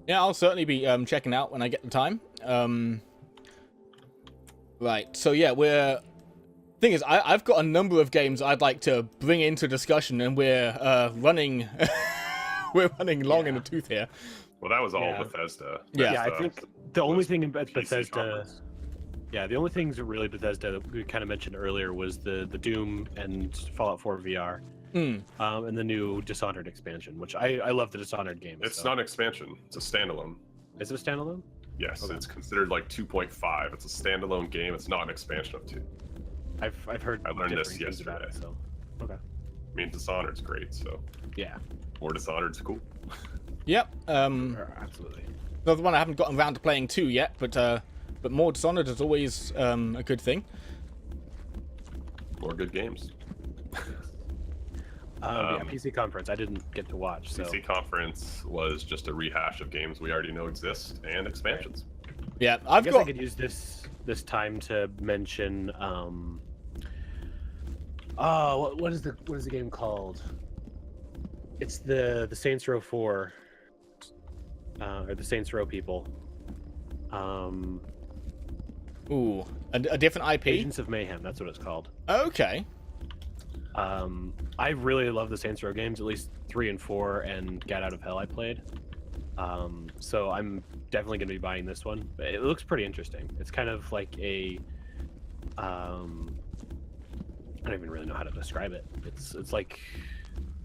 Yeah, I'll certainly be checking out when I get the time. Right, so yeah, thing is, I've got a number of games I'd like to bring into discussion, and we're running long in the tooth here. Well, that was all Bethesda. Yeah, I think the only thing in PC Bethesda... conference. Yeah, the only things that really Bethesda that we kind of mentioned earlier was the Doom and Fallout 4 VR. And the new Dishonored expansion, which I love the Dishonored games. It's not an expansion. It's a standalone. Is it a standalone? Yes, Okay. it's considered like 2.5. It's a standalone game. It's not an expansion of 2. I've heard. I learned this different things about it, yesterday. so okay. I mean, Dishonored's great, so Yeah, more Dishonored's cool. Yep. absolutely. Another one I haven't gotten around to playing 2 yet, but more Dishonored is always a good thing. More good games. PC conference I didn't get to watch. So PC conference was just a rehash of games we already know exist and expansions. Yeah, I guess I could use this time to mention. What is the game called? It's the Saints Row 4, or the Saints Row people. Ooh, a different IP? Agents of Mayhem. That's what it's called. Okay. I really love the Saints Row games, at least 3 and 4, and Get Out of Hell I played. So I'm definitely going to be buying this one. It looks pretty interesting. It's kind of like a I don't even really know how to describe it. It's like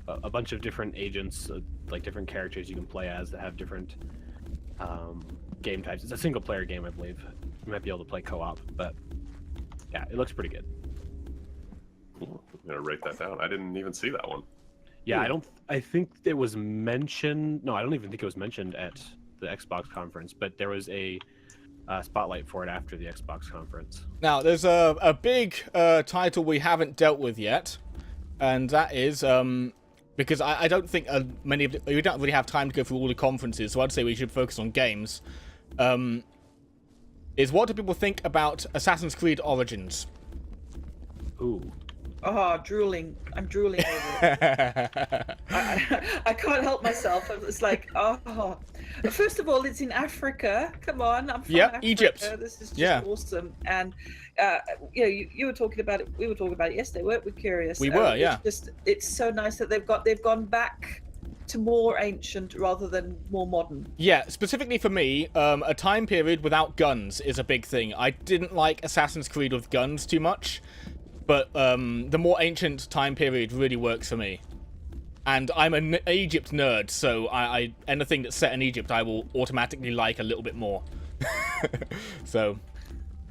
a bunch of different agents, like different characters you can play as that have different game types. It's a single player game, I believe. You might be able to play co-op, but yeah, it looks pretty good. Cool. I'm gonna write that down. I didn't even see that one. Yeah, I think it was mentioned. No, I don't even think it was mentioned at the Xbox conference, but there was a spotlight for it after the Xbox conference. Now, there's a big title we haven't dealt with yet, and that is because I don't think we don't really have time to go through all the conferences, so I'd say we should focus on games. Is what do people think about Assassin's Creed Origins? Ooh. Oh, drooling. I'm drooling over it. I can't help myself. It's like, oh. First of all, it's in Africa. Come on. I'm from Africa. Egypt. This is just awesome. And, you were talking about it. We were talking about it yesterday, weren't we? Curious. We were, yeah. It's so nice that they've gone back to more ancient rather than more modern. Yeah, specifically for me, a time period without guns is a big thing. I didn't like Assassin's Creed with guns too much. But the more ancient time period really works for me. And I'm an Egypt nerd, so I anything that's set in Egypt I will automatically like a little bit more. So...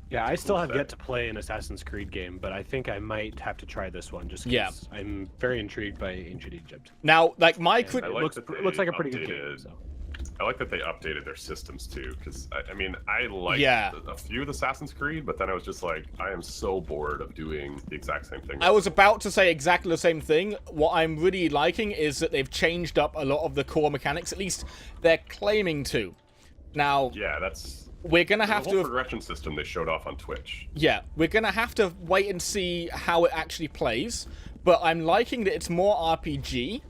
Yeah, I still have yet to play an Assassin's Creed game, but I think I might have to try this one just because I'm very intrigued by ancient Egypt. Now, like my... It looks like a pretty good game. So. I like that they updated their systems too, because I mean, I like a few of the Assassin's Creed, but then I was just like, I am so bored of doing the exact same thing. I was about to say exactly the same thing. What I'm really liking is that they've changed up a lot of the core mechanics. At least they're claiming to. Now, yeah, that's... We're gonna have the whole progression system they showed off on Twitch. Yeah, we're gonna have to wait and see how it actually plays. But I'm liking that it's more RPG.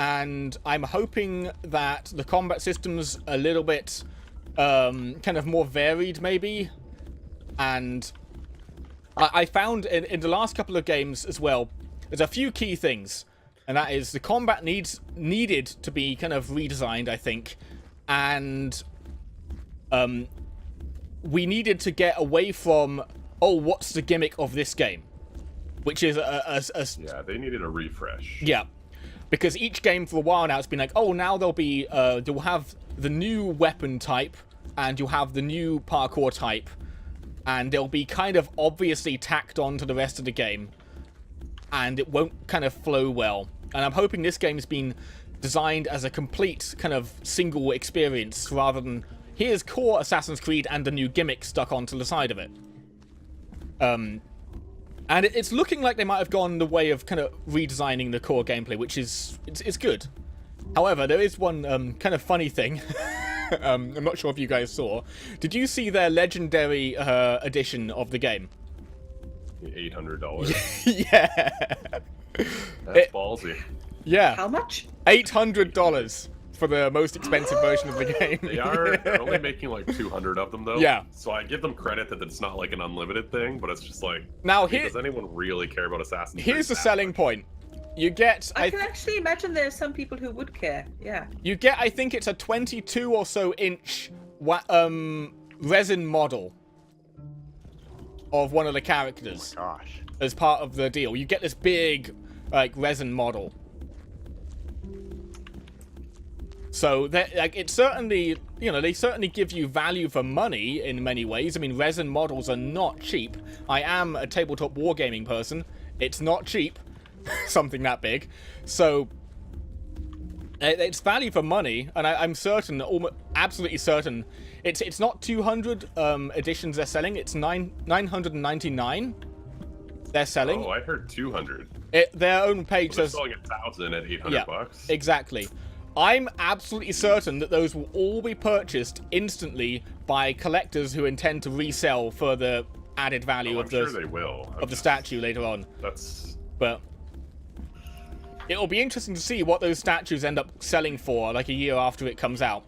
And I'm hoping that the combat system's a little bit kind of more varied, maybe. And I found in the last couple of games as well, there's a few key things. And that is the combat needed to be kind of redesigned, I think. And we needed to get away from, oh, what's the gimmick of this game? Which is yeah, they needed a refresh. Yeah. Because each game for a while now, it's been like, oh, now you'll have the new weapon type, and you'll have the new parkour type, and they'll be kind of obviously tacked on to the rest of the game, and it won't kind of flow well. And I'm hoping this game's been designed as a complete kind of single experience, rather than, here's core Assassin's Creed and the new gimmick stuck onto the side of it. And it's looking like they might have gone the way of kind of redesigning the core gameplay, which is it's good. However, there is one kind of funny thing. I'm not sure if you guys saw. Did you see their legendary edition of the game? $800. Yeah. That's ballsy. Yeah. How much? $800 for the most expensive version of the game. They're only making like 200 of them though. Yeah. So I give them credit that it's not like an unlimited thing, but it's just like, now does anyone really care about Assassin's Creed? Here's the selling point. You get... I can actually imagine there's some people who would care. Yeah. You get, I think it's a 22 or so inch resin model of one of the characters. Oh my gosh. As part of the deal. You get this big like resin model. So it's certainly, they certainly give you value for money in many ways. I mean, resin models are not cheap. I am a tabletop wargaming person. It's not cheap, something that big. So it's value for money, and I'm certain, absolutely certain, it's not 200 editions they're selling. It's 999 they're selling. Oh, I heard 200. Their own page says selling 1,000 at $800 bucks. Exactly. I'm absolutely certain that those will all be purchased instantly by collectors who intend to resell for the added value of sure they will. The statue later on. But it'll be interesting to see what those statues end up selling for, like a year after it comes out.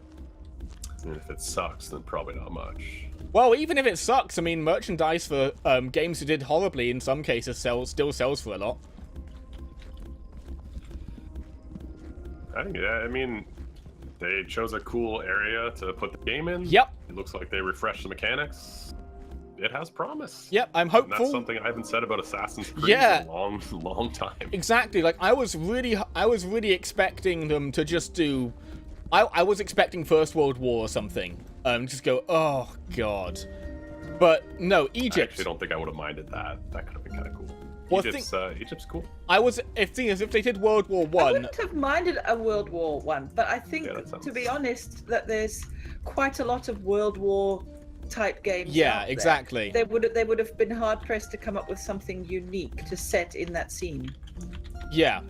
And if it sucks, then probably not much. Well, even if it sucks, I mean, merchandise for games that did horribly in some cases still sells for a lot. I mean, they chose a cool area to put the game in. Yep. It looks like they refreshed the mechanics. it has promise. Yep, I'm And hopeful. that's something I haven't said about Assassin's Creed Yeah. in a long, long time. Exactly. Like I was really expecting them to just do. I was expecting First World War or something. Just go, oh god. But no, I Egypt. actually don't think I would have minded that. That could have been kind of cool. Well, Egypt's cool. If they did World War I One. wouldn't have minded a World War One, but I think, Yeah, that sounds- to be honest, that there's quite a lot of World War type games. Yeah, out there. exactly. They would have been hard pressed to come up with something unique to set in that scene. Yeah.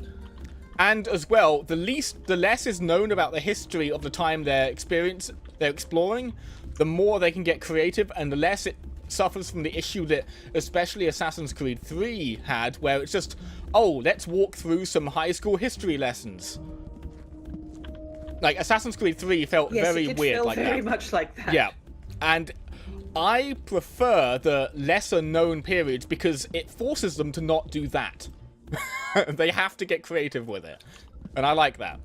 And as well, the less is known about the history of the time they're exploring, the more they can get creative, and the less it suffers from the issue that especially Assassin's Creed 3 had, where it's just, oh, let's walk through some high school history lessons. Like, Assassin's Creed 3 felt Yes, very it did weird feel like very that. much like that. Yeah. And I prefer the lesser known periods because it forces them to not do that. They have to get creative with it. And I like that.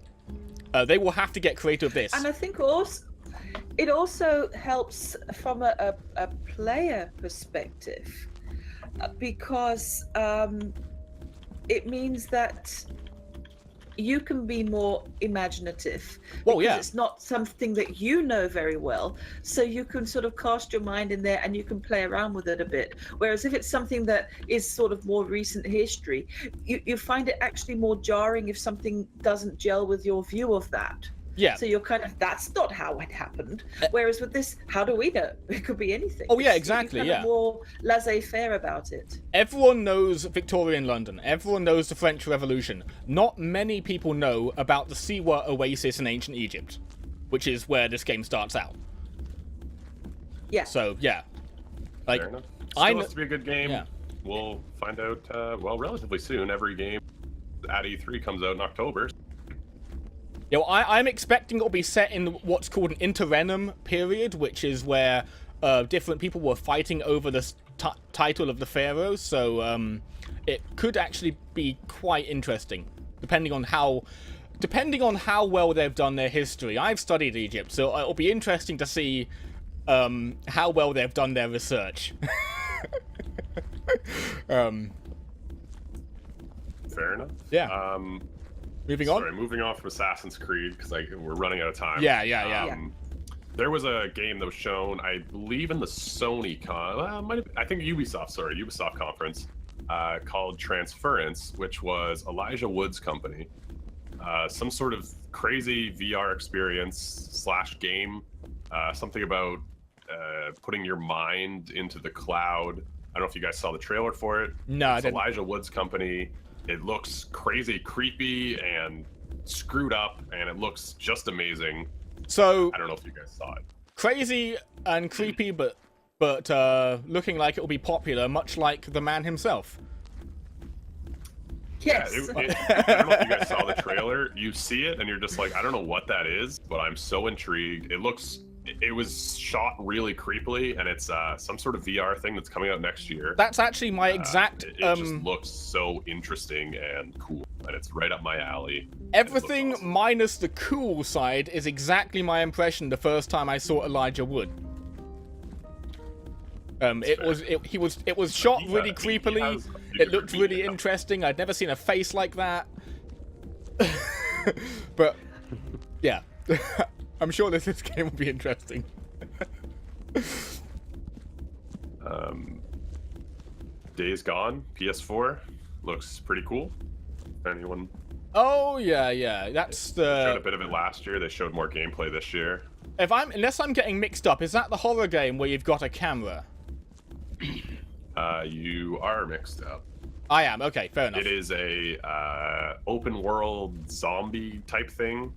They will have to get creative with this. And I think it also helps from a player perspective, because it means that you can be more imaginative. Well, because yeah. it's not something that you know very well, so you can sort of cast your mind in there and you can play around with it a bit. Whereas if it's something that is sort of more recent history, you find it actually more jarring if something doesn't gel with your view of that. Yeah. So you're kind of, that's not how it happened. Whereas with this, how do we know? It could be anything. Oh, yeah, You're exactly, kind yeah. of more laissez-faire about it. Everyone knows Victorian London. Everyone knows the French Revolution. Not many people know about the Siwa Oasis in ancient Egypt, which is where this game starts out. Yeah. So, yeah. Like, Fair enough. I Still kn- has to be a good game. Yeah. We'll find out, relatively soon. Every game at E3 comes out in October. Yeah, well, I'm expecting it'll be set in what's called an interregnum period, which is where different people were fighting over the title of the pharaoh. So it could actually be quite interesting, depending on how well they've done their history. I've studied Egypt, so it'll be interesting to see how well they've done their research. Fair enough. Yeah. Moving on. Sorry, moving on from Assassin's Creed, because we're running out of time. Yeah. There was a game that was shown, I believe, in the Sony Ubisoft conference, called Transference, which was Elijah Wood's company. Some sort of crazy VR experience / game. Something about putting your mind into the cloud. I don't know if you guys saw the trailer for it. No, I It's didn't. Elijah Wood's company. It looks crazy, creepy, and screwed up, and it looks just amazing. So I don't know if you guys saw it. crazy and creepy, but looking like it will be popular, much like the man himself. Yes. I don't know if you guys saw the trailer. You see it, and you're just like, I don't know what that is, but I'm so intrigued. It was shot really creepily, and it's some sort of VR thing that's coming out next year. That's actually my exact. It just looks so interesting and cool, and it's right up my alley. Everything It looks awesome. minus the cool side is exactly my impression the first time I saw Elijah Wood. It was shot He really has creepily. a few It looked different really media interesting. I'd never seen a face like that. But yeah, I'm sure this game will be interesting. Days Gone, PS4, looks pretty cool. Anyone Oh yeah, that's showed a the. bit of it last year. They showed more gameplay this year. Unless I'm getting mixed up, is that the horror game where you've got a camera? You are mixed up. I am. Okay, fair enough. It is a open world zombie type thing.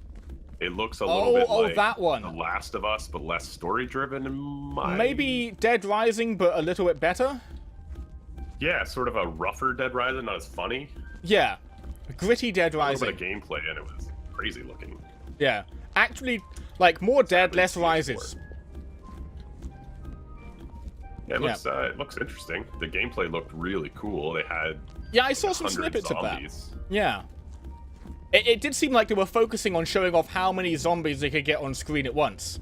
It looks a little bit like that one. The Last of Us, but less story driven. In my Maybe Dead Rising, but a little bit better. yeah, sort of a rougher Dead Rising, not as funny. Yeah, gritty Dead A little Rising. bit of gameplay, and it was crazy looking. Yeah, actually, like more Dead, less PS4. Rises. Yeah, it looks interesting. The gameplay looked really cool. They had Yeah, I saw some 100 snippets of that. zombies. Yeah. It did seem like they were focusing on showing off how many zombies they could get on screen at once.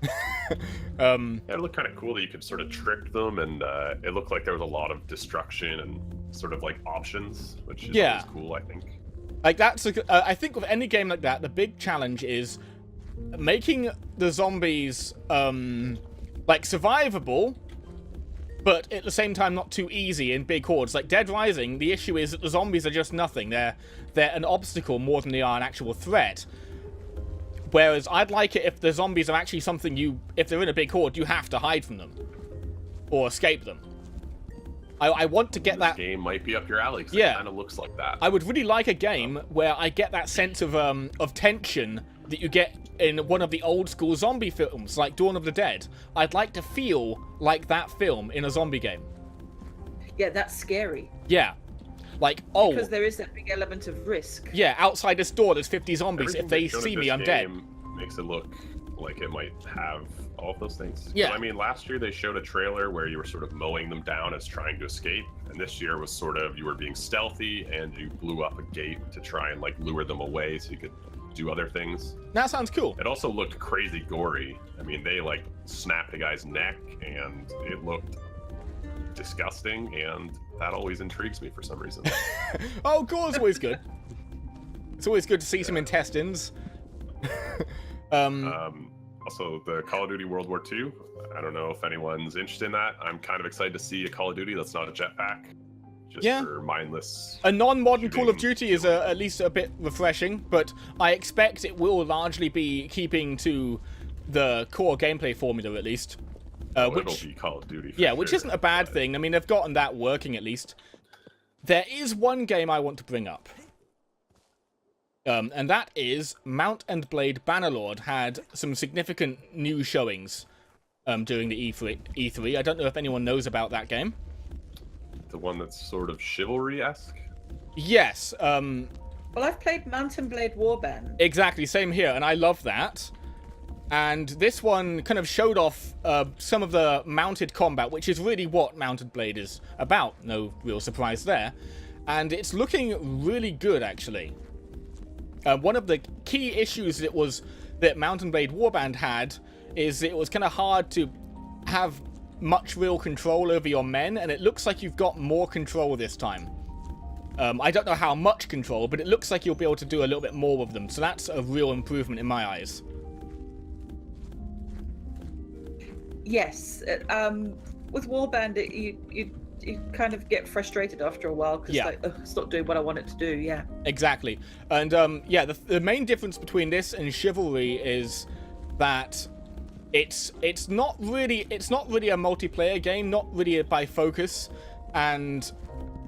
Yeah, it looked kind of cool that you could sort of trick them, and it looked like there was a lot of destruction and sort of like options, which is always cool, I think. Like that's I think with any game like that, the big challenge is making the zombies like survivable, but at the same time not too easy in big hordes. Like Dead Rising, the issue is that the zombies are just nothing. They're an obstacle more than they are an actual threat. Whereas I'd like it if the zombies are actually something if they're in a big horde, you have to hide from them or escape them. I want to get this that game might be up your alley. Yeah, it kind of looks like that. I would really like a game where I get that sense of tension that you get in one of the old school zombie films, like Dawn of the Dead. I'd like to feel like that film in a zombie game. Yeah, that's scary. Yeah. Like, oh. Because there is that big element of risk. Yeah, outside this door there's 50 zombies. Everything If they they've shown see in me, this I'm dead. game makes it look like it might have all of those things. Yeah. But, I mean, last year they showed a trailer where you were sort of mowing them down as trying to escape, and this year was sort of you were being stealthy and you blew up a gate to try and like lure them away so you could do other things. That sounds cool. It also looked crazy gory. I mean, they like snapped a guy's neck and it looked disgusting, and that always intrigues me for some reason. Oh, gore's always good. It's always good to see some intestines. Also, the Call of Duty World War II. I don't know if anyone's interested in that. I'm kind of excited to see a Call of Duty that's not a jetpack. Just for mindless. A non-modern shooting. Call of Duty is at least a bit refreshing, but I expect it will largely be keeping to the core gameplay formula at least. It'll be Call of Duty. Yeah, which isn't a bad thing. I mean, they've gotten that working at least. There is one game I want to bring up. And that is Mount and Blade Bannerlord had some significant new showings during the E3. I don't know if anyone knows about that game. The one that's sort of chivalry-esque? Yes. Well, I've played Mount and Blade Warband. Exactly, same here, and I love that. And this one kind of showed off some of the mounted combat, which is really what Mount and Blade is about. No real surprise there. And it's looking really good, actually. One of the key issues that Mount and Blade Warband had is it was kind of hard to have much real control over your men, and it looks like you've got more control this time. I don't know how much control, but it looks like you'll be able to do a little bit more with them, so that's a real improvement in my eyes. Yes. With Warband, you kind of get frustrated after a while because it's not doing what I want it to do. Yeah. Exactly. And the main difference between this and Chivalry is that it's not really a multiplayer game, not really by focus, and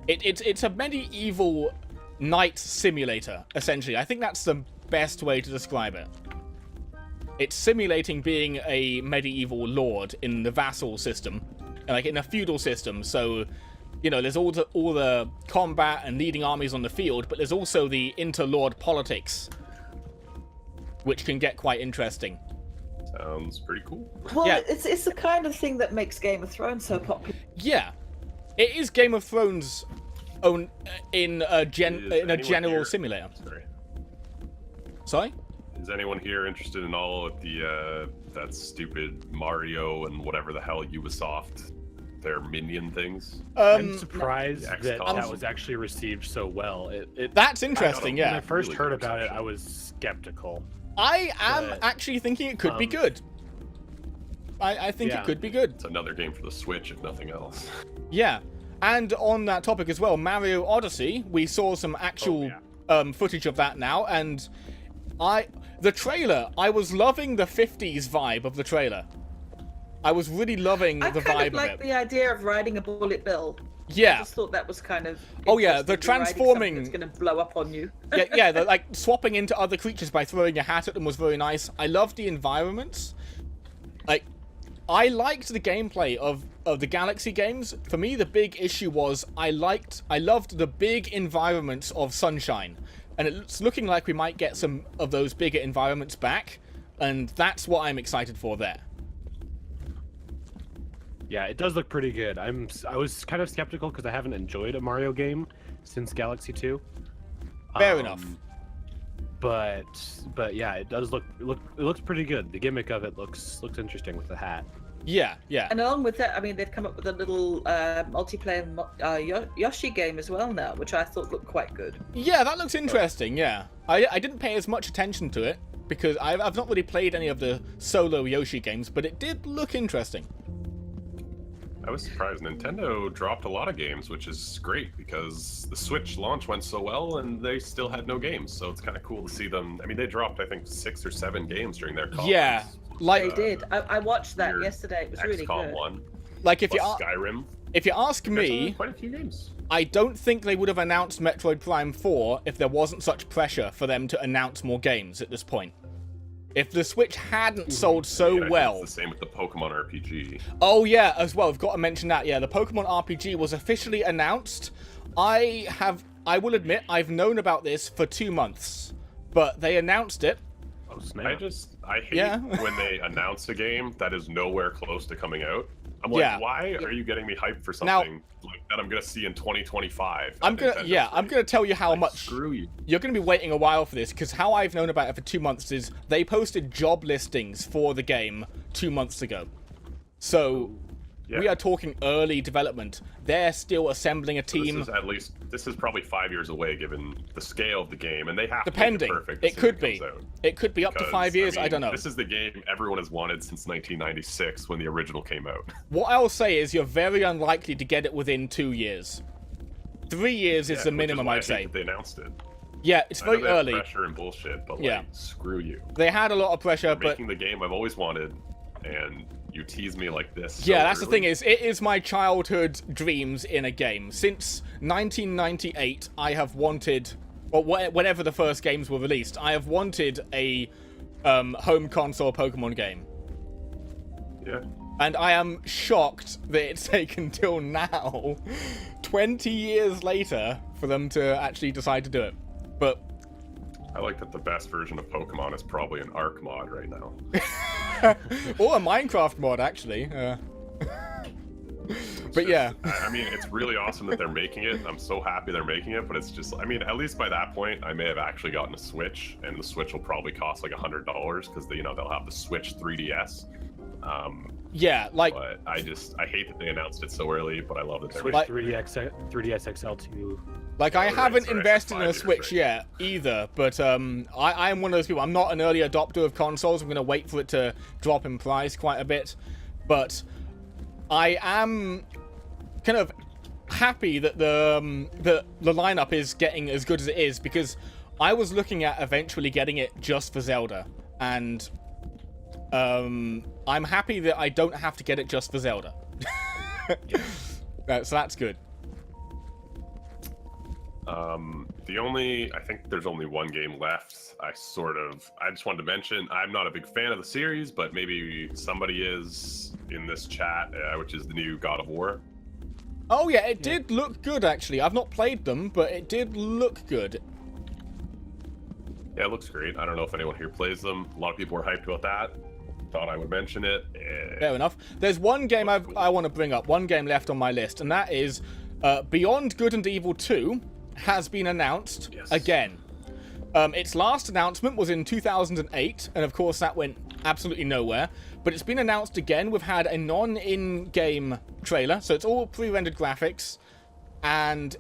it's a medieval knight simulator essentially. I think that's the best way to describe it. It's simulating being a medieval lord in the vassal system, like in a feudal system. So, you know, there's all the combat and leading armies on the field, but there's also the interlord politics, which can get quite interesting. Sounds pretty cool. Well, yeah. It's the kind of thing that makes Game of Thrones so popular. Yeah, it is Game of Thrones in a general simulator. Sorry? Is anyone here interested in all of the that stupid Mario and whatever the hell Ubisoft, their minion things? I'm surprised that was actually received so well. That's interesting. When I first heard about it, I was skeptical. I am actually thinking it could be good. I think it could be good. It's another game for the Switch, if nothing else. Yeah, and on that topic as well, Mario Odyssey, we saw some actual footage of that now, and the trailer, I was loving the 50s vibe of the trailer. I was really loving the vibe of it. I kind of like the idea of riding a bullet bill. Yeah. I just thought that was kind of... Oh yeah, the transforming... It's going to blow up on you. yeah, the, like swapping into other creatures by throwing a hat at them was very nice. I loved the environments. Like, I liked the gameplay of the Galaxy games. For me, the big issue was I loved the big environments of Sunshine. And it's looking like we might get some of those bigger environments back. And that's what I'm excited for there. Yeah, it does look pretty good. I was kind of skeptical because I haven't enjoyed a Mario game since Galaxy 2. Fair enough. but yeah, it does look it looks pretty good. The gimmick of it looks interesting with the hat. Yeah, yeah. And along with that, I mean, they've come up with a little multiplayer Yoshi game as well now, which I thought looked quite good. Yeah, that looks interesting, yeah. I didn't pay as much attention to it, because I've not really played any of the solo Yoshi games, but it did look interesting. I was surprised. Nintendo dropped a lot of games, which is great because the Switch launch went so well and they still had no games. So it's kind of cool to see them. I mean, they dropped, I think, 6 or 7 games during their conference. Yeah, like They did. I watched that yesterday. It was really XCOM good. 1, like plus Skyrim. if you ask me, Quite a few games. I don't think they would have announced Metroid Prime 4 if there wasn't such pressure for them to announce more games at this point. If the Switch hadn't sold so I think well... it's the same with the Pokemon RPG. Oh yeah, as well, I've got to mention that. Yeah, the Pokemon RPG was officially announced. I will admit, I've known about this for 2 months, but they announced it. Oh snap! I hate when they announce a game that is nowhere close to coming out. I'm like, why are you getting me hyped for something like that I'm gonna see in 2025? I'm gonna tell you how much. Screw you. You're gonna be waiting a while for this, because how I've known about it for 2 months is they posted job listings for the game 2 months ago. So we are talking early development. They're still assembling a team. This is probably 5 years away, given the scale of the game, and they have depending. to make it perfect. It could be. It could be up to 5 years. I don't know. This is the game everyone has wanted since 1996 when the original came out. What I'll say is you're very unlikely to get it within 2 years. 3 years is the minimum, I'd say. They announced it. Yeah, it's very early. Pressure and bullshit, but like, screw you. They had a lot of pressure, but making the game I've always wanted, and you tease me like this. Yeah, that's the thing is, it is my childhood dreams in a game. Since 1998, I have wanted, or whenever the first games were released, I have wanted a home console Pokemon game. Yeah. And I am shocked that it's taken till now, 20 years later, for them to actually decide to do it. But I like that the best version of Pokemon is probably an Arc mod right now. Or a Minecraft mod, actually. But yeah. I mean, it's really awesome that they're making it. I'm so happy they're making it, but it's just, I mean, at least by that point, I may have actually gotten a Switch, and the Switch will probably cost like $100 because they'll have the Switch 3DS. Yeah, like. But I hate that they announced it so early, but I love that they're Switch 3DS XL to. Like, I haven't invested in a Switch yet, either, but I am one of those people. I'm not an early adopter of consoles. I'm going to wait for it to drop in price quite a bit. But I am kind of happy that the lineup is getting as good as it is, because I was looking at eventually getting it just for Zelda. And I'm happy that I don't have to get it just for Zelda. So that's good. I think there's only one game left. I just wanted to mention, I'm not a big fan of the series, but maybe somebody is in this chat, which is the new God of War. Oh yeah, it did look good, actually. I've not played them, but it did look good. Yeah, it looks great. I don't know if anyone here plays them. A lot of people were hyped about that. Thought I would mention it. Fair enough. There's one game I want to bring up, one game left on my list, and that is Beyond Good and Evil 2 has been announced again. Its last announcement was in 2008, and of course that went absolutely nowhere. But it's been announced again. We've had a non-in-game trailer, so it's all pre-rendered graphics. And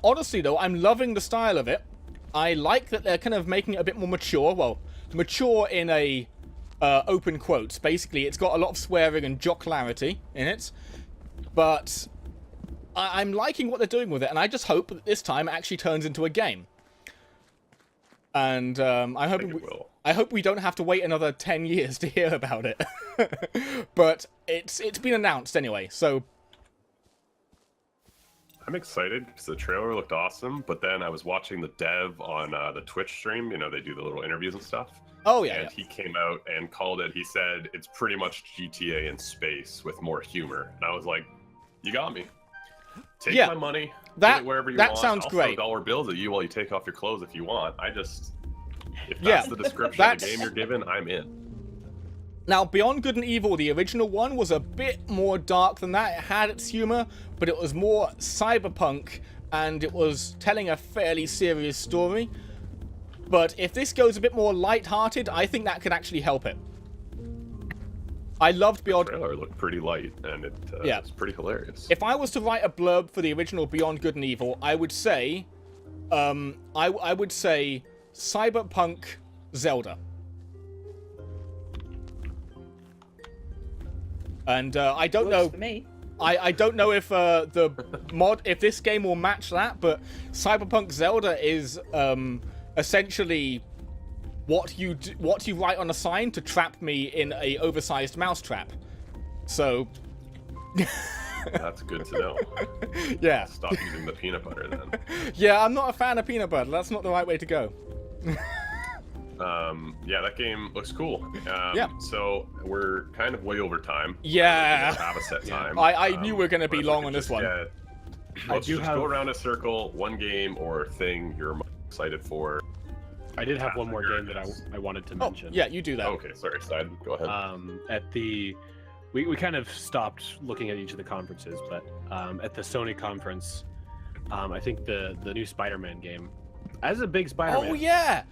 honestly though, I'm loving the style of it. I like that they're kind of making it a bit more mature. Well, mature in a open quotes. Basically, it's got a lot of swearing and jocularity in it. But I'm liking what they're doing with it, and I just hope that this time it actually turns into a game. And I hope we don't have to wait another 10 years to hear about it. But it's been announced anyway, so I'm excited because the trailer looked awesome, but then I was watching the dev on the Twitch stream. They do the little interviews and stuff. Oh yeah. And he came out and called it. He said it's pretty much GTA in space with more humor. And I was like, you got me. Take my money. Put it wherever you want. That sounds great. I'll throw dollar bills at you while you take off your clothes if you want. If that's the description of the game you're given, I'm in. Now, Beyond Good and Evil, the original one, was a bit more dark than that. It had its humor, but it was more cyberpunk, and it was telling a fairly serious story. But if this goes a bit more light-hearted, I think that could actually help it. I loved Beyond... The trailer looked pretty light, and it's pretty hilarious. If I was to write a blurb for the original Beyond Good and Evil, I would say... I would say Cyberpunk Zelda. And I don't know... For me. I don't know if if this game will match that, but Cyberpunk Zelda is essentially what you write on a sign to trap me in a oversized mousetrap. So that's good to know. Yeah. Stop using the peanut butter then. Yeah, I'm not a fan of peanut butter. That's not the right way to go. Yeah, that game looks cool. Yeah. So we're kind of way over time. Yeah. We don't have a set time. I knew we were going to but be if we long could on this just one. Let's just go around a circle, one game or thing you're most excited for. I did have one more game that I wanted to mention. Yeah, you do that. Okay, sorry, Saidan, go ahead. We kind of stopped looking at each of the conferences, but at the Sony conference, I think the new Spider-Man game. As a big Spider-Man. Oh yeah,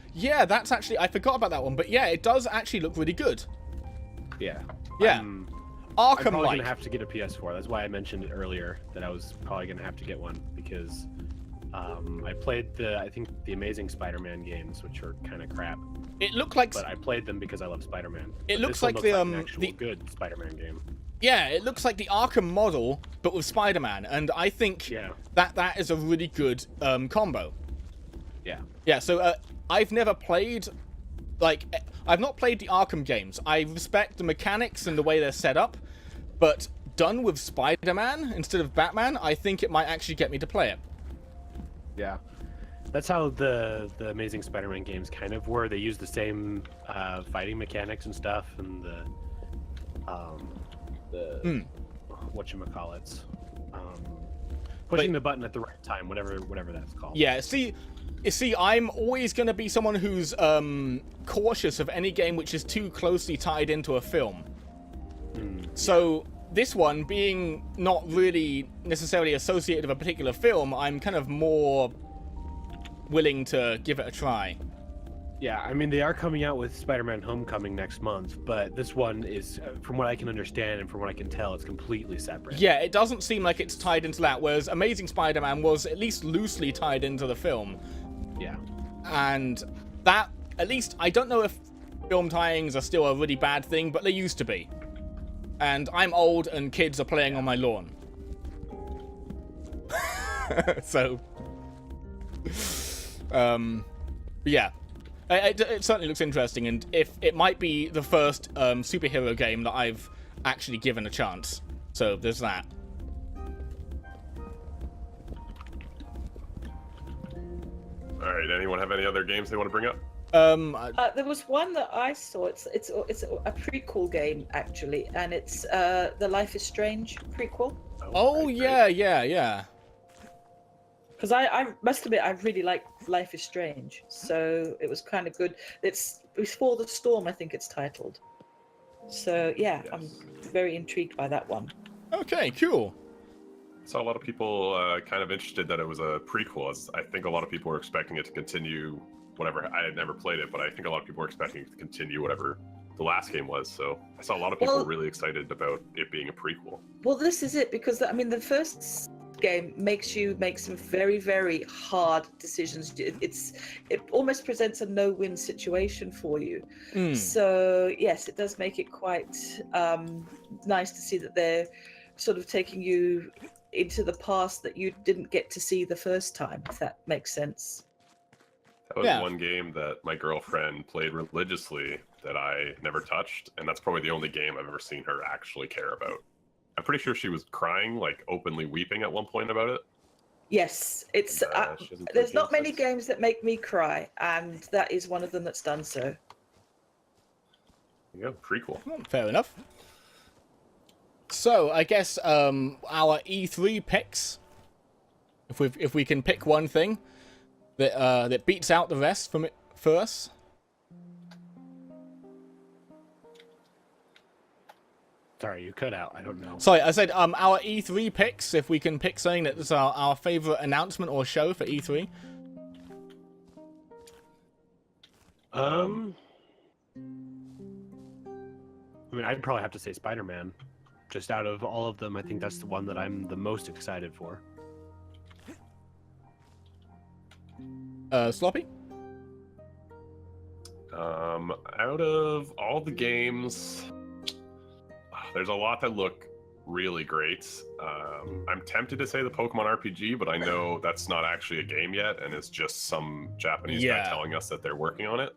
that's actually, I forgot about that one, but yeah, it does actually look really good. Yeah. Yeah. I'm Arkham probably like. gonna have to get a PS4. That's why I mentioned it earlier that I was probably gonna have to get one because I played the Amazing Spider-Man games, which are kind of crap. It looked like. But I played them because I love Spider-Man. It looks this one like an actual good Spider-Man game. Yeah, it looks like the Arkham model, but with Spider-Man, and I think that is a really good combo. Yeah. Yeah. So I've never played. I've not played the Arkham games. I respect the mechanics and the way they're set up, but done with Spider-Man instead of Batman, I think it might actually get me to play it. Yeah. That's how the Amazing Spider-Man games kind of were. They used the same fighting mechanics and stuff, and whatchamacallits. Pushing the button at the right time, whatever that's called. Yeah, see, I'm always going to be someone who's cautious of any game which is too closely tied into a film. So this one, being not really necessarily associated with a particular film, I'm kind of more willing to give it a try. Yeah, I mean, they are coming out with Spider-Man Homecoming next month, but this one is, from what I can understand and from what I can tell, it's completely separate. Yeah, it doesn't seem like it's tied into that, whereas Amazing Spider-Man was at least loosely tied into the film. Yeah. And that, at least, I don't know if film tie-ins are still a really bad thing, but they used to be. And I'm old and kids are playing on my lawn. So... yeah. It certainly looks interesting, and if it might be the first superhero game that I've actually given a chance. So there's that. All right. Anyone have any other games they want to bring up? There was one that I saw. It's a prequel game actually, and it's the Life is Strange prequel. Oh yeah. Because I must admit, I really like Life is Strange, so it was kind of good. It's Before the Storm, I think it's titled. So yeah, yes. I'm very intrigued by that one. Okay, cool. I saw a lot of people kind of interested that it was a prequel. I think a lot of people were expecting it to continue whatever. I had never played it, but I think a lot of people were expecting it to continue whatever the last game was. So I saw a lot of people really excited about it being a prequel. Well, this is it, because I mean, the first game makes you make some very, very hard decisions. It almost presents a no-win situation for you. So yes, it does make it quite nice to see that they're sort of taking you into the past that you didn't get to see the first time, if that makes sense. That was one game that my girlfriend played religiously that I never touched, and that's probably the only game I've ever seen her actually care about. I'm pretty sure she was crying, like openly weeping at one point about it. Yes, it's there's not many games that make me cry, and that is one of them that's done so. Yeah, prequel. Fair enough. So I guess our E3 picks, if we can pick one thing that beats out the rest from it for us. Sorry, you cut out. I don't know. Sorry, I said our E3 picks, if we can pick something that's our favorite announcement or show for E3. I mean, I'd probably have to say Spider-Man. Just out of all of them, I think that's the one that I'm the most excited for. Sloppy? Out of all the games, there's a lot that look really great. I'm tempted to say the Pokemon RPG, but I know that's not actually a game yet, and it's just some Japanese guy telling us that they're working on it.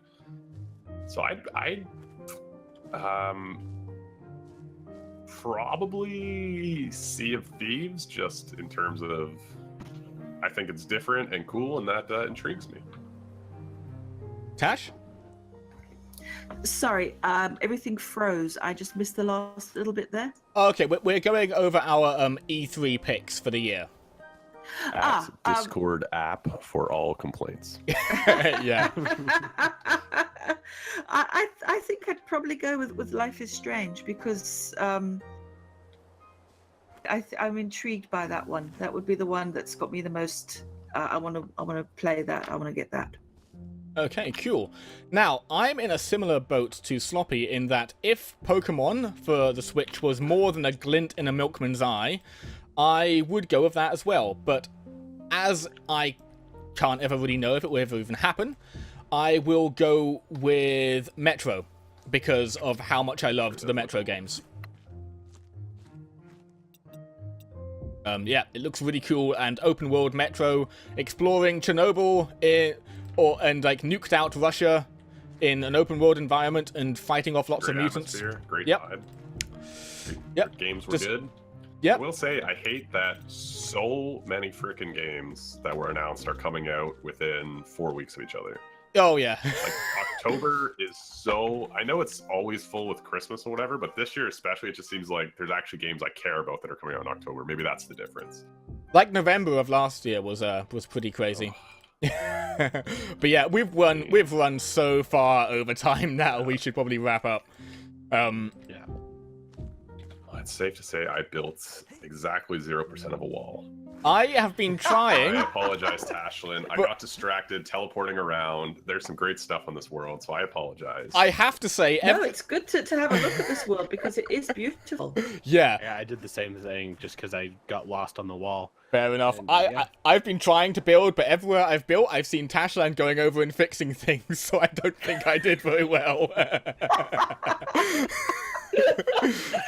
So I'd probably Sea of Thieves, just in terms of I think it's different and cool, and that intrigues me. Tash? Sorry, everything froze. I just missed the last little bit there. Okay, we're going over our E3 picks for the year. Discord app for all complaints. Yeah. I think I'd probably go with Life is Strange because I'm intrigued by that one. That would be the one that's got me the most. I want to play that. I want to get that. Okay, cool. Now, I'm in a similar boat to Sloppy in that if Pokemon for the Switch was more than a glint in a milkman's eye, I would go with that as well. But as I can't ever really know if it will ever even happen, I will go with Metro because of how much I loved the Metro games. Yeah, it looks really cool, and open world Metro exploring Chernobyl and like nuked out Russia in an open world environment and fighting off lots of mutants. Great Yep. vibe. Yep. Games were good. Yep. I will say I hate that so many freaking games that were announced are coming out within 4 weeks of each other. Oh yeah. Like October is so, I know it's always full with Christmas or whatever, but this year especially it just seems like there's actually games I care about that are coming out in October. Maybe that's the difference. Like November of last year was pretty crazy. But yeah, we've run so far over time now. We should probably wrap up. Yeah. It's safe to say I built exactly 0% of a wall. I have been trying. I apologize, Tashlan. I got distracted teleporting around. There's some great stuff on this world, so I apologize. I have to say, No, it's good to have a look at this world because it is beautiful. Yeah. Yeah, I did the same thing just because I got lost on the wall. Fair enough. And, I've been trying to build, but everywhere I've built, I've seen Tashlan going over and fixing things, so I don't think I did very well.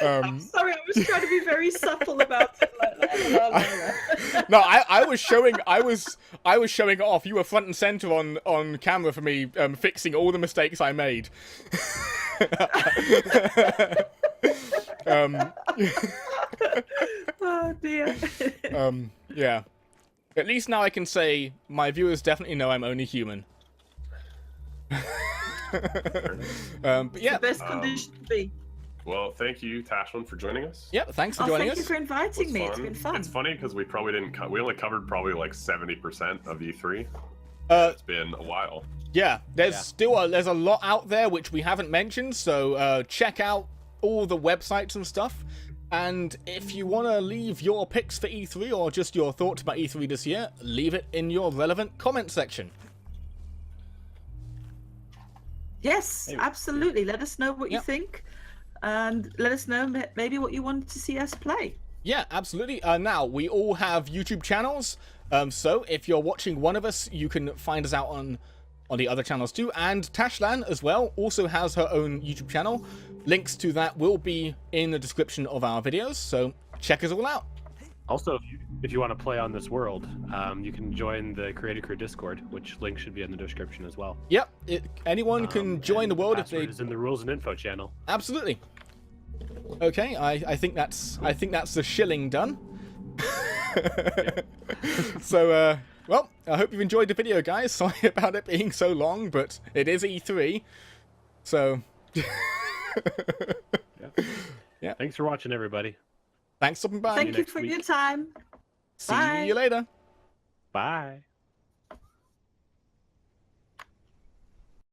I'm sorry, I was trying to be very subtle about it. No, I was showing off. You were front and center on camera for me, fixing all the mistakes I made. Oh dear. Yeah. At least now I can say my viewers definitely know I'm only human. But yeah. The best condition to be. Well, thank you, Tashlan, for joining us. Yep, thanks for joining us. Thank you for inviting me. It's been fun. It's funny because we probably didn't we only covered probably like 70% of E3. It's been a while. Yeah, there's there's a lot out there which we haven't mentioned, so check out all the websites and stuff. And if you want to leave your picks for E3 or just your thoughts about E3 this year, leave it in your relevant comment section. Yes, absolutely. Let us know what you think. And let us know maybe what you wanted to see us play. Yeah, absolutely. Now, we all have YouTube channels. So if you're watching one of us, you can find us out on the other channels too. And Tashlan as well also has her own YouTube channel. Links to that will be in the description of our videos. So check us all out. Also, if you want to play on this world, you can join the CuriousKey Discord, which link should be in the description as well. Yep, anyone can join the world if they. Is in the rules and info channel. Absolutely. Okay, I think that's the shilling done. So well, I hope you've enjoyed the video, guys. Sorry about it being so long, but it is E3, so. Yeah. Thanks for watching, everybody. Thanks for stopping by. Thank you for your time. See you later. Bye.